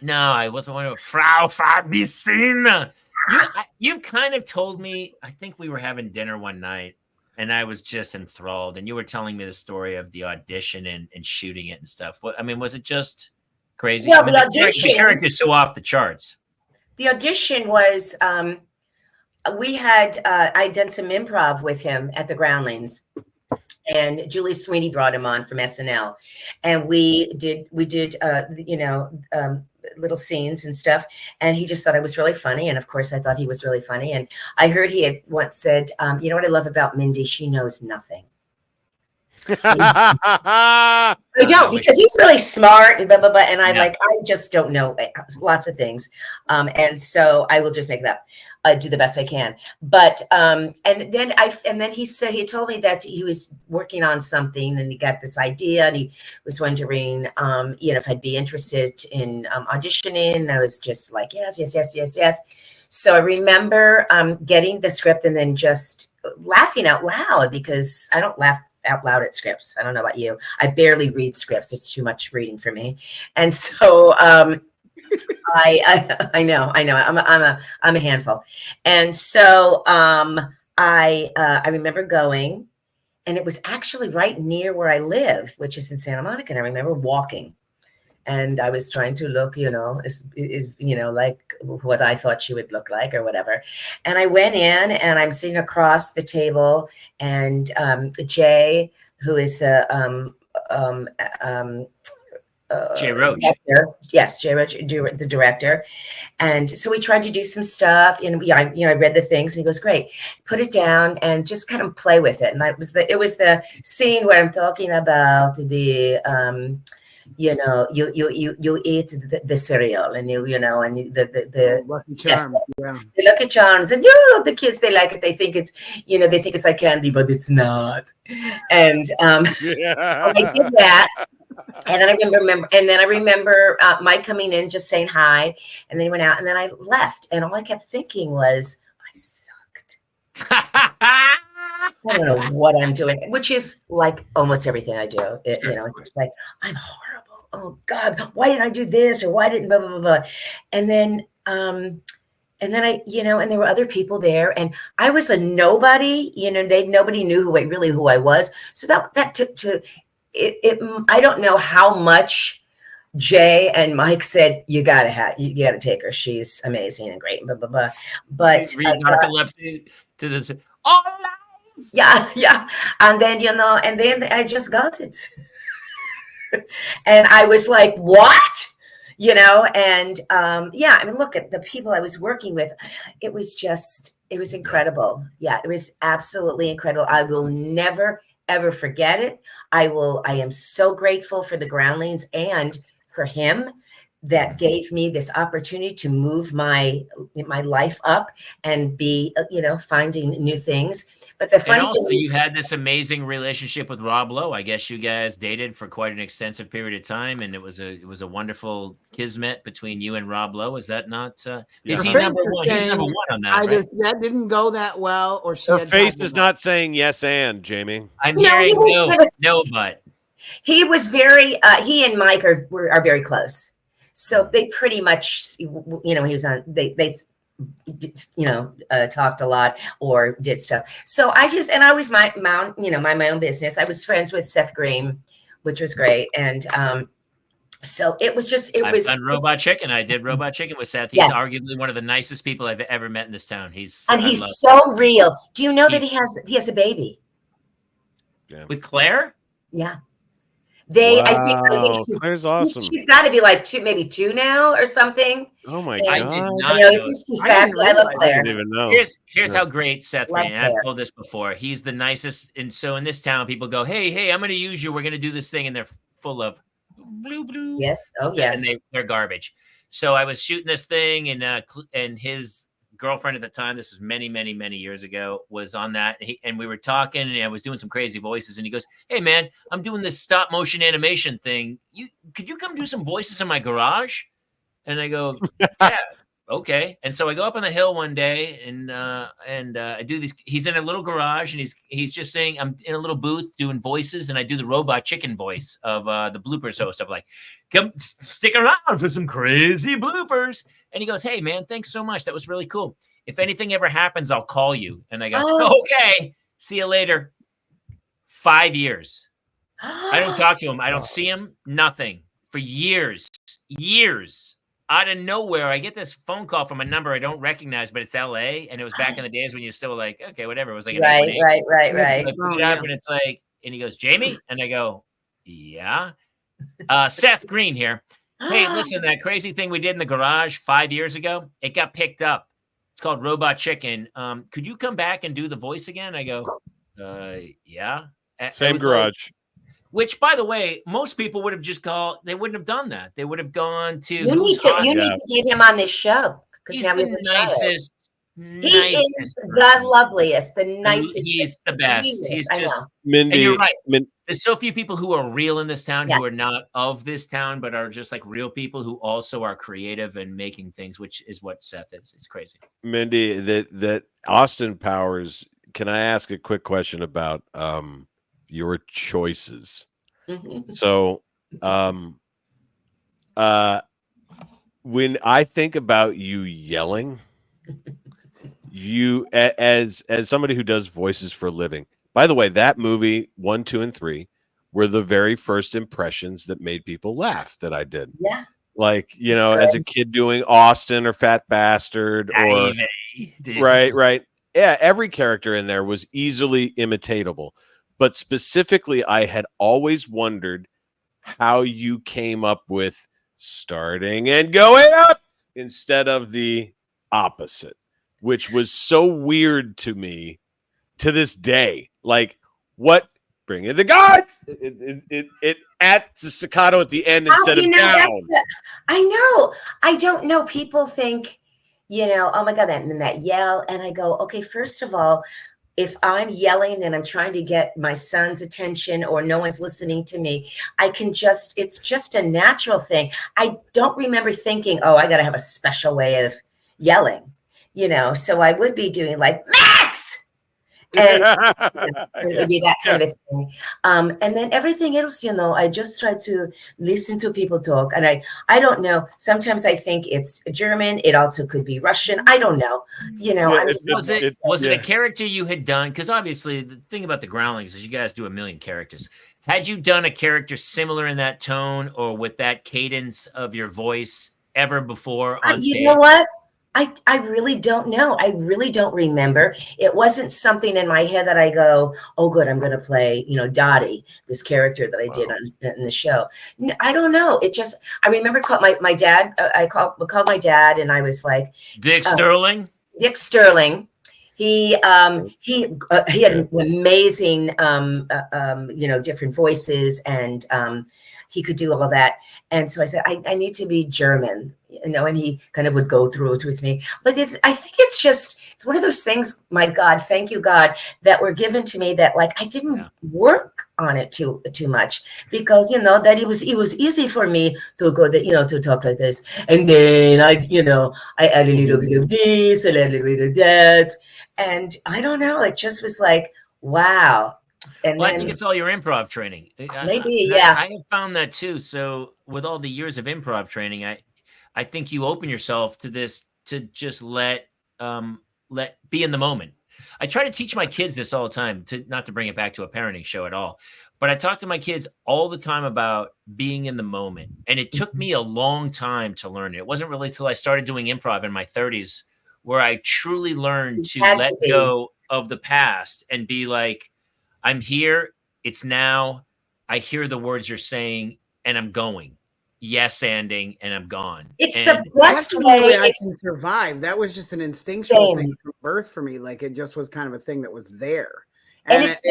No, I wasn't one of Frau Fabicina. You've kind of told me, I think we were having dinner one night and I was just enthralled. And you were telling me the story of the audition and shooting it and stuff. Was it just crazy?
Well,
the character's so off the charts.
The audition was, I'd done some improv with him at the Groundlings. And Julie Sweeney brought him on from SNL, and we did little scenes and stuff. And he just thought I was really funny, and of course I thought he was really funny. And I heard he had once said, "You know what I love about Mindy? She knows nothing." I don't, because he's really smart and blah blah blah, and I just don't know lots of things, and so I will just make it up. Do the best I can, but and then he said, he told me that he was working on something and he got this idea and he was wondering if I'd be interested in auditioning, and I was just like yes. So I remember getting the script and then just laughing out loud, because I don't laugh out loud at scripts. I don't know about you. I barely read scripts. It's too much reading for me. And so I know. I'm a handful. And so I remember going, and it was actually right near where I live, which is in Santa Monica. And I remember walking, and I was trying to look, like what I thought she would look like or whatever. And I went in, and I'm sitting across the table, and Jay, who is the
Jay Roach.
Yes, Jay Roach, the director. And so we tried to do some stuff, and I read the things, and he goes, "Great, put it down and just kind of play with it." And it was the scene where I'm talking about the you eat the cereal, and and the
Lucky Charms.
Yes, the Lucky Charms, and the kids, they like it. They think it's they think it's like candy, but it's not. And I did that. And then I remember Mike coming in, just saying hi, and then he went out, and then I left, and all I kept thinking was, I sucked. I don't know what I'm doing, which is like almost everything I do. It's like, I'm horrible. Oh God, why did I do this, or why didn't blah blah blah blah? And then I, and there were other people there, and I was a nobody. Nobody knew who I was. So that took to. I don't know how much Jay and Mike said, you gotta take her. She's amazing and great, blah blah blah. But
narcolepsy to this. All lies.
Yeah. And then I just got it, and I was like, what? And look at the people I was working with. It was incredible. Yeah, it was absolutely incredible. I will never ever forget it. I am so grateful for the Groundlings and for him, that gave me this opportunity to move my life up and be, finding new things. But the
And
funny
also,
thing is,
you had this amazing relationship with Rob Lowe. I guess you guys dated for quite an extensive period of time, and it was a wonderful kismet between you and Rob Lowe. Is that not? Is
Her
he
face
number
is
one? He's
saying
number one on that,
either
right?
that didn't go that well, or she
Her
had
face
time
is
to
not saying yes and Jamie.
I'm
he
hearing
was
no, but
he was very. He and Mike are very close. So they pretty much, he was on. They talked a lot or did stuff. So I was my own business. I was friends with Seth Green, which was great. And so it was
I've done Robot Chicken. I did Robot Chicken with Seth. He's
Yes.
arguably one of the nicest people I've ever met in this town. He's
so real. Do you know that he has a baby?
with Claire?
Yeah.
Wow,
she's-
Claire's awesome.
She's got to be like maybe two now or something.
Oh my
I
god!
did
I
not
know,
know.
isn't she
I
fabulous? I love
I
Claire.
didn't even know.
Here's
Yeah.
how great Seth
Love
Green. I've
Claire.
told this before. He's the nicest. And so in this town, people go, hey, I'm going to use you. We're going to do this thing. And they're full of blue.
Yes. Oh, yes.
And they're garbage. So I was shooting this thing, and his girlfriend at the time, this was many, many, many years ago, was on that. And we were talking, and I was doing some crazy voices. And he goes, hey, man, I'm doing this stop motion animation thing. Could you come do some voices in my garage? And I go, yeah. Okay. And so I go up on the hill one day and I do these. He's in a little garage and he's just saying, I'm in a little booth doing voices, and I do the Robot Chicken voice of the bloopers host of like, come stick around for some crazy bloopers. And he goes, hey man, thanks so much. That was really cool. If anything ever happens, I'll call you. And I go, okay, see you later. 5 years. I don't talk to him. I don't see him. Nothing for years. Out of nowhere, I get this phone call from a number I don't recognize, but it's LA. And it was back in the days when you still were like, okay, whatever. It was like an 818.
Right.
I pick it up and it's like, and he goes, Jamie? And I go, yeah. Seth Green here. Hey, listen, that crazy thing we did in the garage 5 years ago, it got picked up. It's called Robot Chicken. Could you come back and do the voice again? I go, yeah.
Same garage.
Which, by the way, most people would have just called. They wouldn't have done that. They would have gone to.
You need to get him on this show because
He's
now
the
he's a child.
nicest.
He is the loveliest, the nicest.
He's the best. He's just.
Mindy,
And you're right. There's so few people who are real in this town who are not of this town, but are just like real people who also are creative and making things, which is what Seth is. It's crazy.
Mindy, that Austin Powers. Can I ask a quick question about your choices?
Mm-hmm.
So, when I think about you yelling, you as somebody who does voices for a living. By the way, that movie 1, 2, and 3 were the very first impressions that made people laugh that I did.
Yeah.
Like, as a kid doing Austin or Fat Bastard or right. Yeah, every character in there was easily imitatable. But specifically, I had always wondered how you came up with starting and going up instead of the opposite, which was so weird to me to this day. Like, what? Bring in the gods! It adds a staccato at the end instead of down.
I know. I don't know. People think, oh my God, and then that yell. And I go, okay, first of all, if I'm yelling and I'm trying to get my son's attention or no one's listening to me, it's just a natural thing. I don't remember thinking, oh, I got to have a special way of yelling, so I would be doing like Max. And it would be that kind of thing. And then everything else, I just try to listen to people talk. And I don't know. Sometimes I think it's German. It also could be Russian. I don't know.
Was it a character you had done? Because obviously the thing about the Groundlings is you guys do a million characters. Had you done a character similar in that tone or with that cadence of your voice ever before on stage?
You know what? I really don't know. I really don't remember. It wasn't something in my head that I go, oh, good, I'm going to play, Dottie, this character that I did in the show. I don't know. I remember my dad. I called my dad, and I was like,
Dick Sterling.
Dick Sterling. He had amazing different voices, and he could do all of that. And so I said, I need to be German, and he kind of would go through it with me. But I think it's one of those things, my God, thank you, God, that were given to me that like I didn't work on it too much, because that it was easy for me to go to talk like this. And then I add a little bit of this, a little bit of that. And I don't know, it just was like, wow. And
I think it's all your improv training.
Maybe,
I have found that too. So with all the years of improv training, I think you open yourself to this, to just let be in the moment. I try to teach my kids this all the time, not to bring it back to a parenting show at all, but I talk to my kids all the time about being in the moment. And it took me a long time to learn it. It wasn't really till I started doing improv in my 30s where I truly learned to let go of the past and be like, I'm here. It's now. I hear the words you're saying, and I'm going. Yes-anding, and I'm gone.
It's the best way
I can survive. That was just an instinctual thing from birth for me. Like it just was kind of a thing that was there.
And it's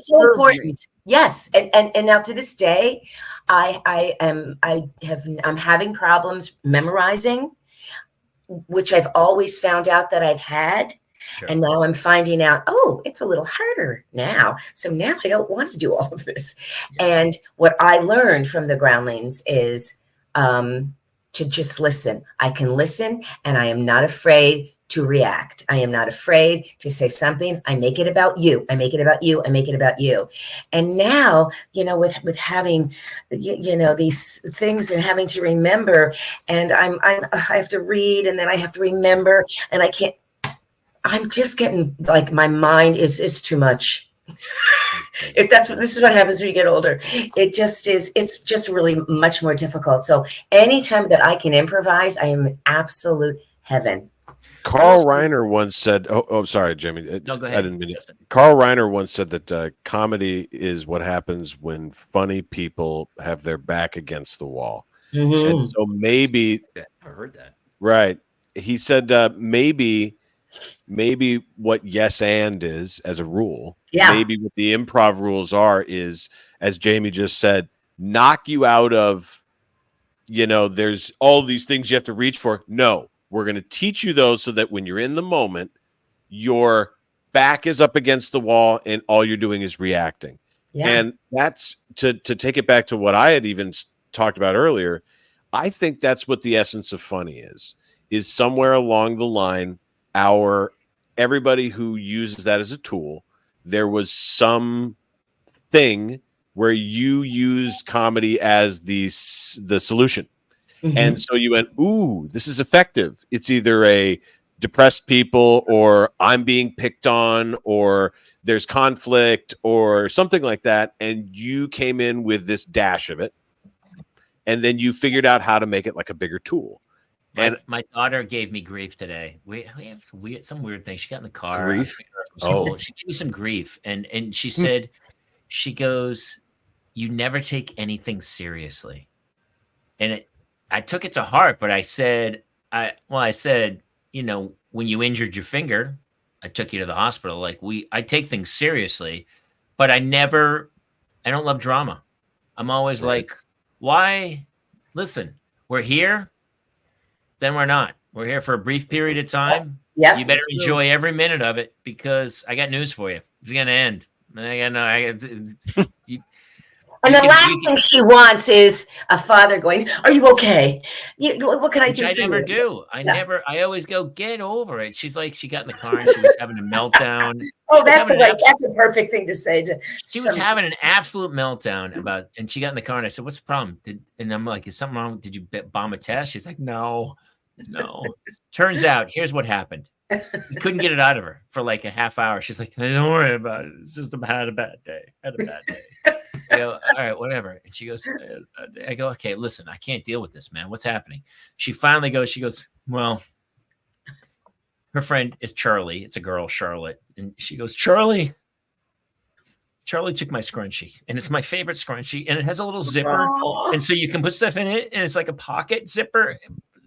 so important. Yes. And now to this day, I'm having problems memorizing, which I've always found out that I've had. Sure. And now I'm finding out, it's a little harder now. So now I don't want to do all of this. Yeah. And what I learned from the Groundlings is to just listen. I can listen, and I am not afraid to react. I am not afraid to say something. I make it about you. I make it about you. I make it about you. And now, with having, these things and having to remember, and I have to read, and then I have to remember, and I can't. I'm just getting like my mind is too much. This is what happens when you get older. It's just really much more difficult. So anytime that I can improvise, I am in absolute heaven.
Carl Reiner once said, sorry, Jimmy.
No, go ahead.
I didn't mean it. Carl Reiner once said that comedy is what happens when funny people have their back against the wall. Mm-hmm. And so maybe
I heard that.
Right. He said maybe what yes and is as a rule, maybe what the improv rules is, as Jamie just said, knock you out of, there's all these things you have to reach for. No, we're going to teach you those so that when you're in the moment, your back is up against the wall and all you're doing is reacting. Yeah. And that's to take it back to what I had even talked about earlier. I think that's what the essence of funny is somewhere along the line, everybody who uses that as a tool, there was some thing where you used comedy as the solution. Mm-hmm. And so you went, ooh, this is effective. It's either a depressed people, or I'm being picked on, or there's conflict or something like that. And you came in with this dash of it. And then you figured out how to make it like a bigger tool. And
my daughter gave me grief today. We have some weird thing. She got in the car.
Grief?
Oh, she gave me some grief, and she said, she goes, "You never take anything seriously," and I took it to heart. But I said, when you injured your finger, I took you to the hospital. Like I take things seriously, but I don't love drama. I'm always like, why? Listen, we're here. Then we're not. We're here for a brief period of time. Yeah. You better enjoy every minute of it, because I got news for you. It's gonna end. And the last
thing she wants is a father going, "Are you okay? What can I do?"
I never do. I always go, "Get over it." She's like, she got in the car and she was having a meltdown.
That's a perfect thing to say.
She was having an absolute meltdown and she got in the car and I said, "What's the problem?" And I'm like, "Is something wrong? Did you bomb a test?" She's like, No. Turns out, here's what happened. We couldn't get it out of her for like a half hour. She's like, "Don't worry about it. It's just had a bad day. I go, "All right, whatever." And she goes, I go, "Okay, listen, I can't deal with this, man. What's happening?" She finally goes, "Well," her friend is Charlie. It's a girl, Charlotte. And she goes, Charlie took my scrunchie, and it's my favorite scrunchie, and it has a little zipper. And so you can put stuff in it, and it's like a pocket zipper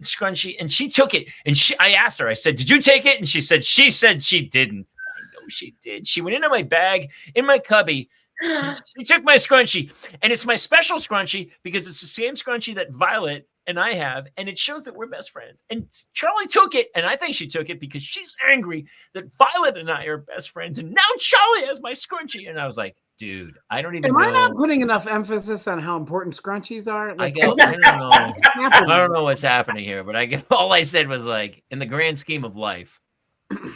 scrunchie. And she took it, and I asked her, I said, "Did you take it?" And she said she didn't, she did. She went into my bag in my cubby. She took my scrunchie, and it's my special scrunchie because it's the same scrunchie that Violet and I have, and it shows that we're best friends. And Charlie took it, and I think she took it because she's angry that Violet and I are best friends, and now Charlie has my scrunchie. And I was like, dude, I don't even
Am
know.
I not putting enough emphasis on how important scrunchies are?
I
Like,
don't know. I don't know what's happening here, but all I said was like, in the grand scheme of life,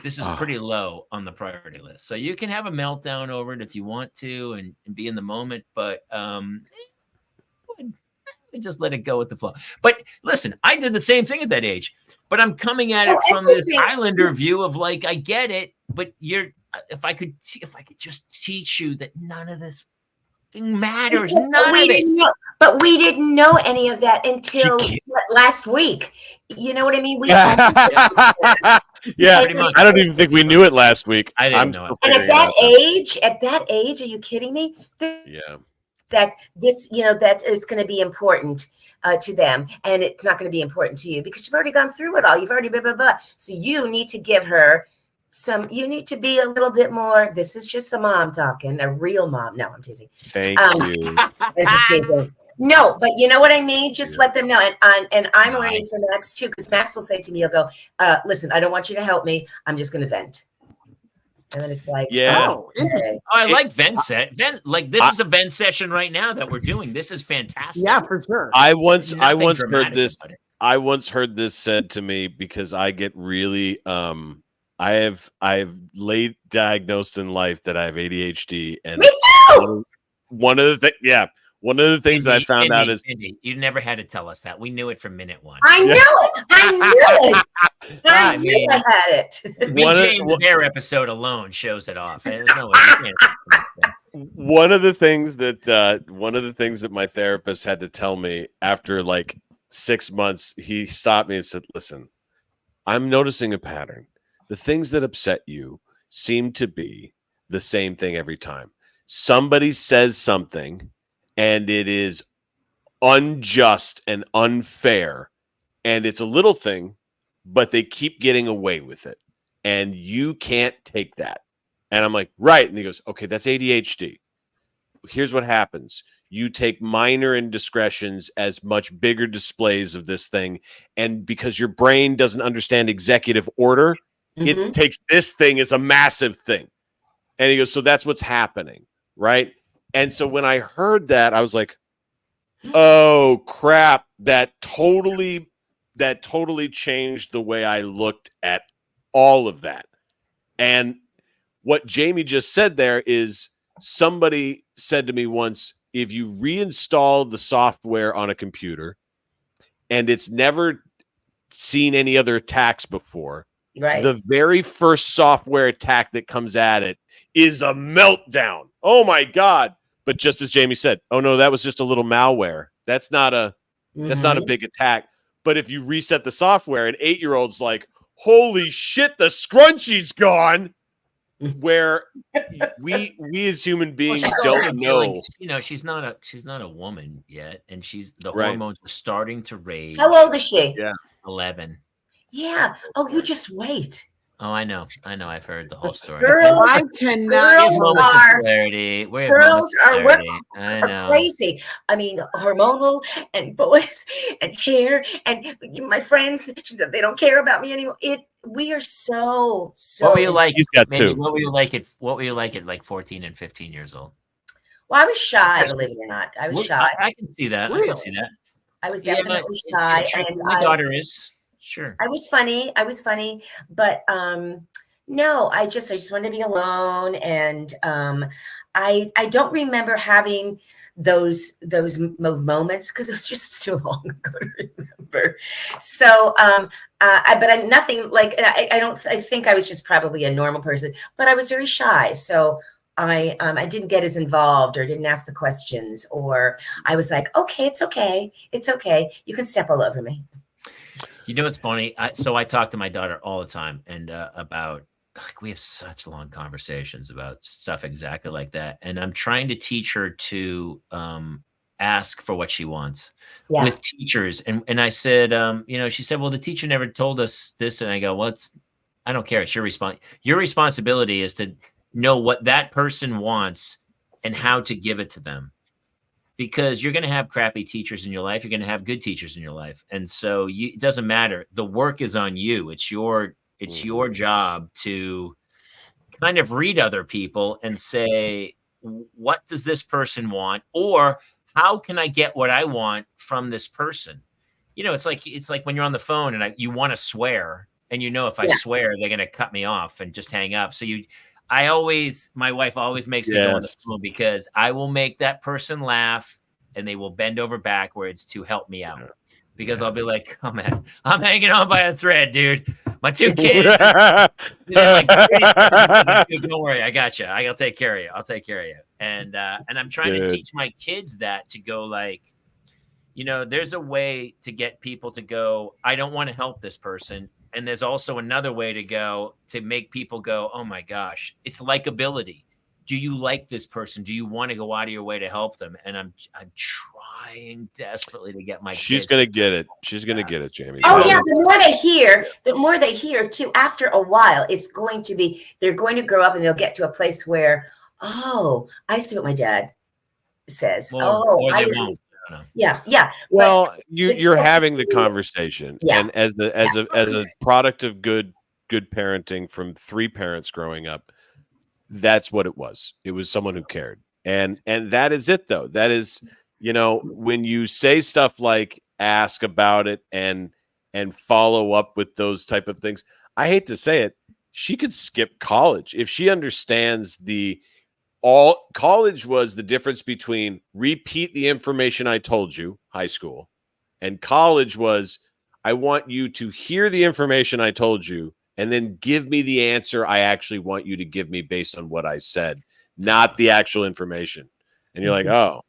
this is pretty low on the priority list. So you can have a meltdown over it if you want to and be in the moment, but just let it go with the flow. But listen, I did the same thing at that age, but I'm coming at it from this Islander view of like, I get it, but if I could just teach you that none of this thing matters. None of it.
But we didn't know any of that until last week. You know what I mean?
Yeah, I don't even think we knew it last week.
I didn't know it.
And at that age, are you kidding me?
Yeah.
That this, that is going to be important to them, and it's not going to be important to you because you've already gone through it all. You've already blah, blah, blah. So you need to give her you need to be a little bit more. This is just a mom talking, a real mom. No, I'm teasing.
Thank you.
I'm just teasing. No, but you know what I mean? Just let them know. And I'm learning from Max too, because Max will say to me, he'll go, listen, I don't want you to help me. I'm just going to vent. And then it's like, okay.
I like vent set. Like this is a vent session right now that we're doing. This is fantastic.
Yeah, for sure.
I once heard this. I once heard this said to me because I get really I've late diagnosed in life that I have ADHD, and
me too.
One of the things I found out is
you never had to tell us that. We knew it from minute one.
I knew it. I knew it. I knew I had it.
The Bear episode alone shows it off. There's no way.
One of the things that my therapist had to tell me after like 6 months, he stopped me and said, "Listen, I'm noticing a pattern. The things that upset you seem to be the same thing every time. Somebody says something and it is unjust and unfair, and it's a little thing, but they keep getting away with it, and you can't take that." And I'm like, right. And he goes, okay, that's ADHD. Here's what happens. You take minor indiscretions as much bigger displays of this thing, and because your brain doesn't understand executive order, it takes this thing as a massive thing. And he goes, so that's what's happening, right? And so when I heard that, I was like, oh crap, that totally changed the way I looked at all of that. And what Jamie just said there is, somebody said to me once, if you reinstall the software on a computer and it's never seen any other attacks before,
Right.
the very first software attack that comes at it is a meltdown. Oh my God. But just as Jamie said, oh no, that was just a little malware. That's not a big attack. But if you reset the software, an 8-year-old's like, holy shit, the scrunchie's gone. Where we as human beings don't know.
She's not a woman yet, and the hormones are starting to rage.
How old is she?
Yeah.
11.
Yeah. Oh, you just wait.
Oh, I know. I've heard the whole story.
Girls,
I cannot.
Girls are crazy. I mean, hormonal and boys and hair and my friends, they don't care about me anymore. We are so.
What were you like?
He's got two.
What were you like at like 14 and 15 years old?
Well, I was shy, believe it or not. I was shy.
I can see that.
Really?
I can see that.
I was definitely shy.
And my daughter is. Sure.
I was funny, but no, I just wanted to be alone, and I don't remember having those moments because it was just too long ago to remember. So, nothing like I think I was just probably a normal person, but I was very shy, so I didn't get as involved or didn't ask the questions, or I was like, okay, it's okay, you can step all over me.
You know what's funny? So I talk to my daughter all the time, and about we have such long conversations about stuff exactly like that. And I'm trying to teach her to ask for what she wants with teachers. And I said, she said, well, the teacher never told us this. And I go, well, I don't care. It's your your responsibility is to know what that person wants and how to give it to them. Because you're going to have crappy teachers in your life. You're going to have good teachers in your life. And so it doesn't matter. The work is on you. It's your job to kind of read other people and say, what does this person want? Or how can I get what I want from this person? You know, it's like when you're on the phone and you want to swear, and you know, if I swear, they're going to cut me off and just hang up. So my wife always makes me go on the phone because I will make that person laugh and they will bend over backwards to help me out. Because I'll be like, oh man, I'm hanging on by a thread, dude. My 2 kids. Like, don't worry, I got you. I'll take care of you. I'll take care of you. And I'm trying to teach my kids that, to go like, you know, there's a way to get people to go, I don't want to help this person. And there's also another way to go to make people go, oh my gosh, it's likability. Do you like this person? Do you want to go out of your way to help them? And I'm trying desperately to get my
She's
kids.
Gonna get it. She's gonna get it, Jamie.
Oh yeah, the more they hear too, after a while, they're going to grow up and they'll get to a place where, oh, I see what my dad says. Yeah.
Well, you're having the conversation, and as a product of good parenting from 3 parents growing up, that's what it was. It was someone who cared, and that is it, though. That is, you know, when you say stuff like ask about it and follow up with those type of things. I hate to say it, she could skip college if she understands college was the difference between repeat the information I told you, high school, and college was, I want you to hear the information I told you and then give me the answer I actually want you to give me based on what I said, not the actual information. And you're like, oh,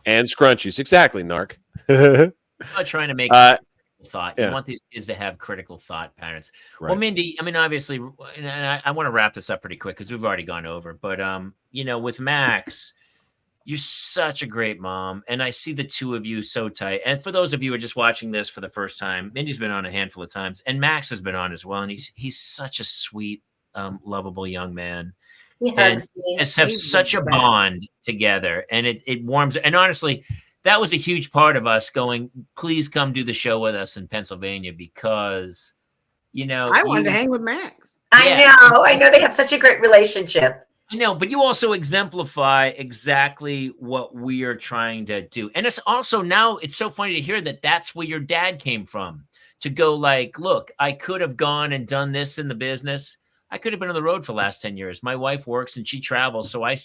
and scrunchies. Exactly, Narc.
I'm not trying to make thought. You want these kids to have critical thought, parents. Right. Well, Mindy, I mean, obviously, and I want to wrap this up pretty quick because we've already gone over. But you know, with Max, you're such a great mom, and I see the 2 of you so tight. And for those of you who are just watching this for the first time, Mindy's been on a handful of times, and Max has been on as well. And he's such a sweet, lovable young man. And just have such a bond together, and it warms. And honestly, that was a huge part of us going, please come do the show with us in Pennsylvania, because, you know,
I wanted to hang with Max.
I know they have such a great relationship.
I know, but you also exemplify exactly what we are trying to do. And it's also, now it's so funny to hear that that's where your dad came from, to go like, look, I could have gone and done this in the business. I could have been on the road for the last 10 years. My wife works and she travels. So I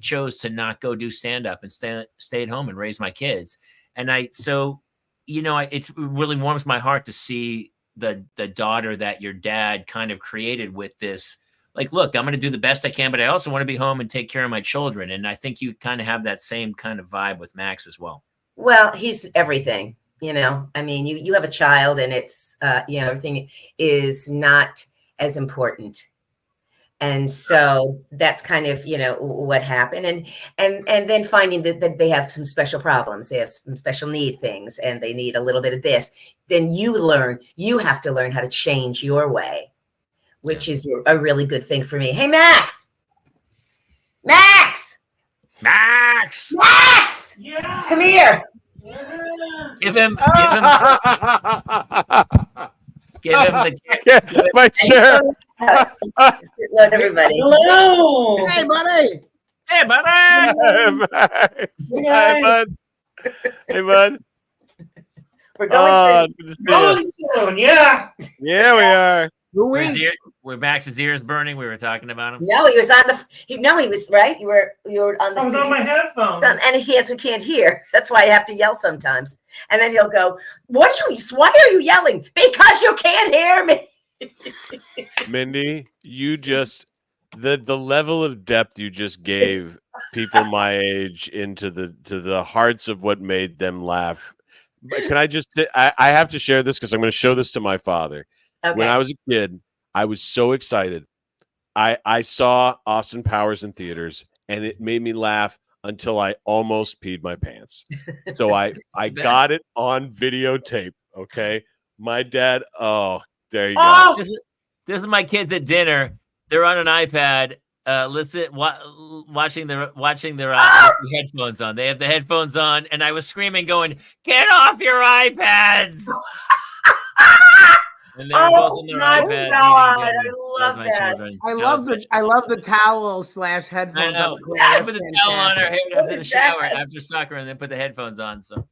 chose to not go do stand-up and stay at home and raise my kids. And it really warms my heart to see the daughter that your dad kind of created with this. Like, look, I'm going to do the best I can, but I also want to be home and take care of my children. And I think you kind of have that same kind of vibe with Max as well.
Well, he's everything, you know. I mean, you have a child, and it's, everything is not as important. And so that's kind of, you know, what happened. And then finding that they have some special problems. They have some special need things, and they need a little bit of this. Then you have to learn how to change your way, which is a really good thing for me. Hey, Max! Yeah. Come here.
Give him
my chair.
Love everybody.
Hello. Hey, buddy.
Hey, buddy.
Hey, bud. Hey, bud.
We're going
soon. Yeah.
Yeah, we are.
Were Max's ears burning? We were talking about him.
No, he was on he was right. You were on the.
I was on my headphones.
And he can't hear. That's why I have to yell sometimes. And then he'll go, why are you yelling? Because you can't hear me.
Mindy, you just the level of depth you just gave people my age into the hearts of what made them laugh. But can I just I have to share this because I'm going to show this to my father. Okay. When I was a kid, I was so excited. I saw Austin Powers in theaters, and it made me laugh until I almost peed my pants. So I got it on videotape. Okay, my dad. Oh, there you go.
This is my kids at dinner. They're on an iPad, watching their headphones on. They have the headphones on, and I was screaming, going, "Get off your iPads!" And they're both on their iPads.
God,
eating dinner.
I love
That's my
that.
children.
I love the towel /
I
headphones.
know.
on.
I put the towel on her head
What
after the
is
shower
that?
after soccer, and then put the headphones on.
So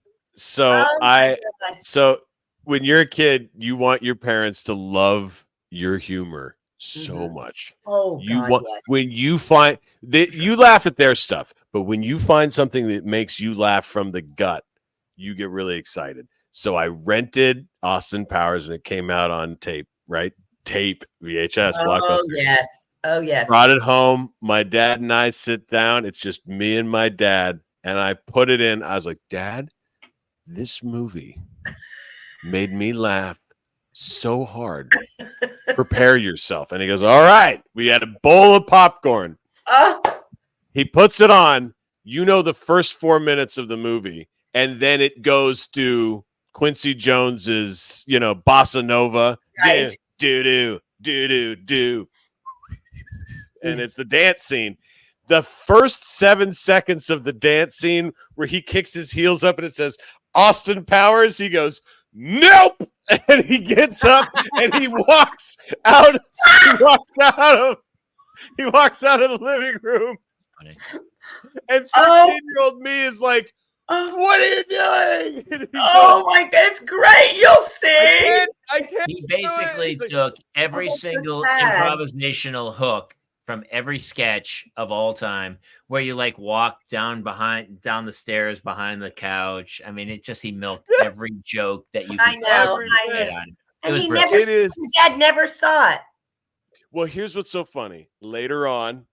Oh my God.
so when you're a kid, you want your parents to love your humor so much.
Oh,
You
God,
want
yes.
when you find that you laugh at their stuff, but when you find something that makes you laugh from the gut, you get really excited. So I rented Austin Powers and it came out on tape, right? Tape, VHS,
Oh,
Blockbuster.
yes. Oh, yes.
Brought it home. My dad and I sit down. It's just me and my dad. And I put it in. I was like, Dad, this movie made me laugh so hard. Prepare yourself. And he goes, all right. We had a bowl of popcorn.
Oh,
He puts it on. You know the first 4 minutes of the movie. And then it goes to Quincy Jones's, Bossa Nova.
right.
Do. And it's the dance scene. The first 7 seconds of the dance scene where he kicks his heels up and it says Austin Powers, he goes, nope. And he gets up and he walks out. He walks out of the living room.
Funny.
And 13-year-old me is like, what are you doing? And he
Oh, my God. It's great. You'll see.
I can't
He
do it."
basically
He's like,
took every
that's so
single
sad.
improvisational hook from every sketch of all time, where you like walk down the stairs behind the couch. I mean, he milked every joke that you could
I know,
possibly
I
get
know.
on it.
And
was
he
brilliant.
never,
It is.
his dad never saw it.
Well, here's what's so funny. Later on,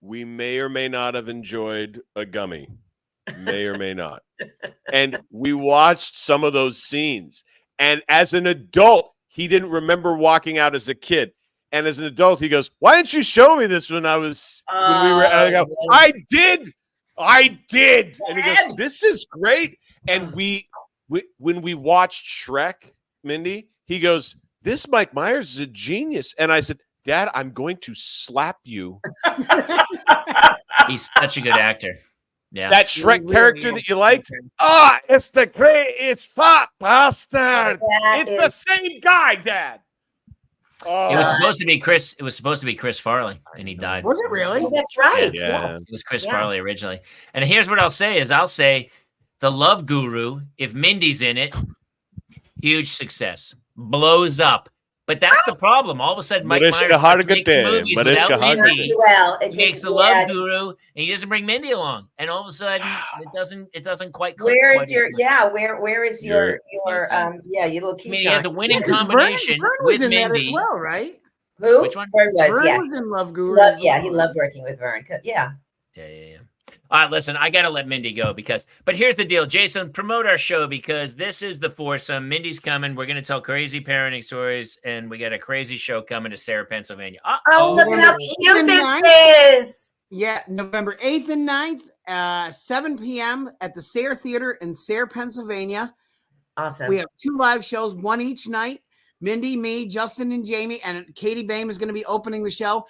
we may or may not have enjoyed a gummy. May or may not. And we watched some of those scenes. And as an adult, he didn't remember walking out as a kid. And as an adult, he goes, why didn't you show me this when we were? And I go, I did. And he goes, this is great. And when we watched Shrek, Mindy, he goes, this Mike Myers is a genius. And I said, Dad, I'm going to slap you.
He's such a good actor. Yeah.
That Shrek character that you liked? It's it's fat bastard. The same guy, Dad.
It was supposed to be Chris. It was supposed to be Chris Farley, and he died.
Was it really?
Oh, that's right.
Yeah.
Yes.
It was Chris Farley originally. And here's what I'll say: the Love Guru, if Mindy's in it, huge success, blows up. But that's the problem. All of a sudden, Mike Myers starts making movies without Mindy.
Well,
He makes the Love Guru, and he doesn't bring Mindy along. And all of a sudden, it doesn't quite click.
Where is your where is your little key?
I mean, he has a winning
Yeah, 'cause
combination
Vern
with
was in that as
Mindy.
well, right?
Who?
Which one?
Vern was,
Vern
yes.
was in Love Guru.
He loved working with Vern. Yeah.
Yeah. All right, listen, I got to let Mindy go but here's the deal. Jason, promote our show because this is the foursome. Mindy's coming. We're going to tell crazy parenting stories, and we got a crazy show coming to Sayre, Pennsylvania.
Oh, look at how cute this is.
Yeah, November 8th and 9th, 7 p.m. at the Sayre Theatre in Sayre, Pennsylvania.
Awesome.
We have 2 live shows, one each night. Mindy, me, Justin, and Jamie, and Katie Boehm is going to be opening the show.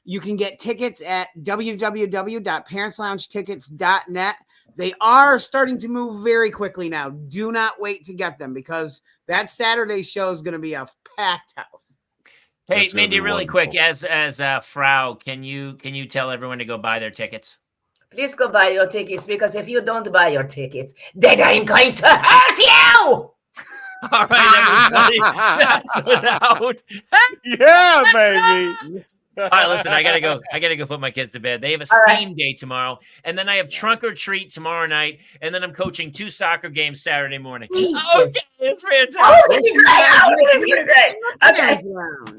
You can get tickets at www.parentsloungetickets.net. They are starting to move very quickly now. Do not wait to get them because that Saturday show is going to be a packed house.
Hey,
That's
Mindy, really
wonderful.
quick, as Frau, can you tell everyone to go buy their tickets?
Please go buy your tickets because if you don't buy your tickets, then I'm going to hurt you.
All right, everybody. That's it out.
Yeah, baby.
All right, listen, I gotta go put my kids to bed. They have a
All right.
STEAM day tomorrow, and then I have trunk or treat tomorrow night, and then I'm coaching 2 soccer games Saturday morning.
Jesus.
Okay, it's fantastic.
Oh, it's gonna be great. Okay.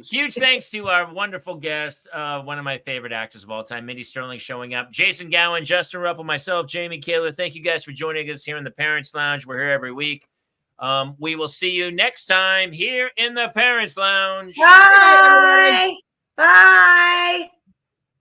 Huge thanks to our wonderful guest, one of my favorite actors of all time, Mindy Sterling, showing up. Jason Gowan, Justin Ruppel, myself, Jamie Kaler. Thank you guys for joining us here in the Parents Lounge. We're here every week. We will see you next time here in the Parents Lounge.
Bye. Bye.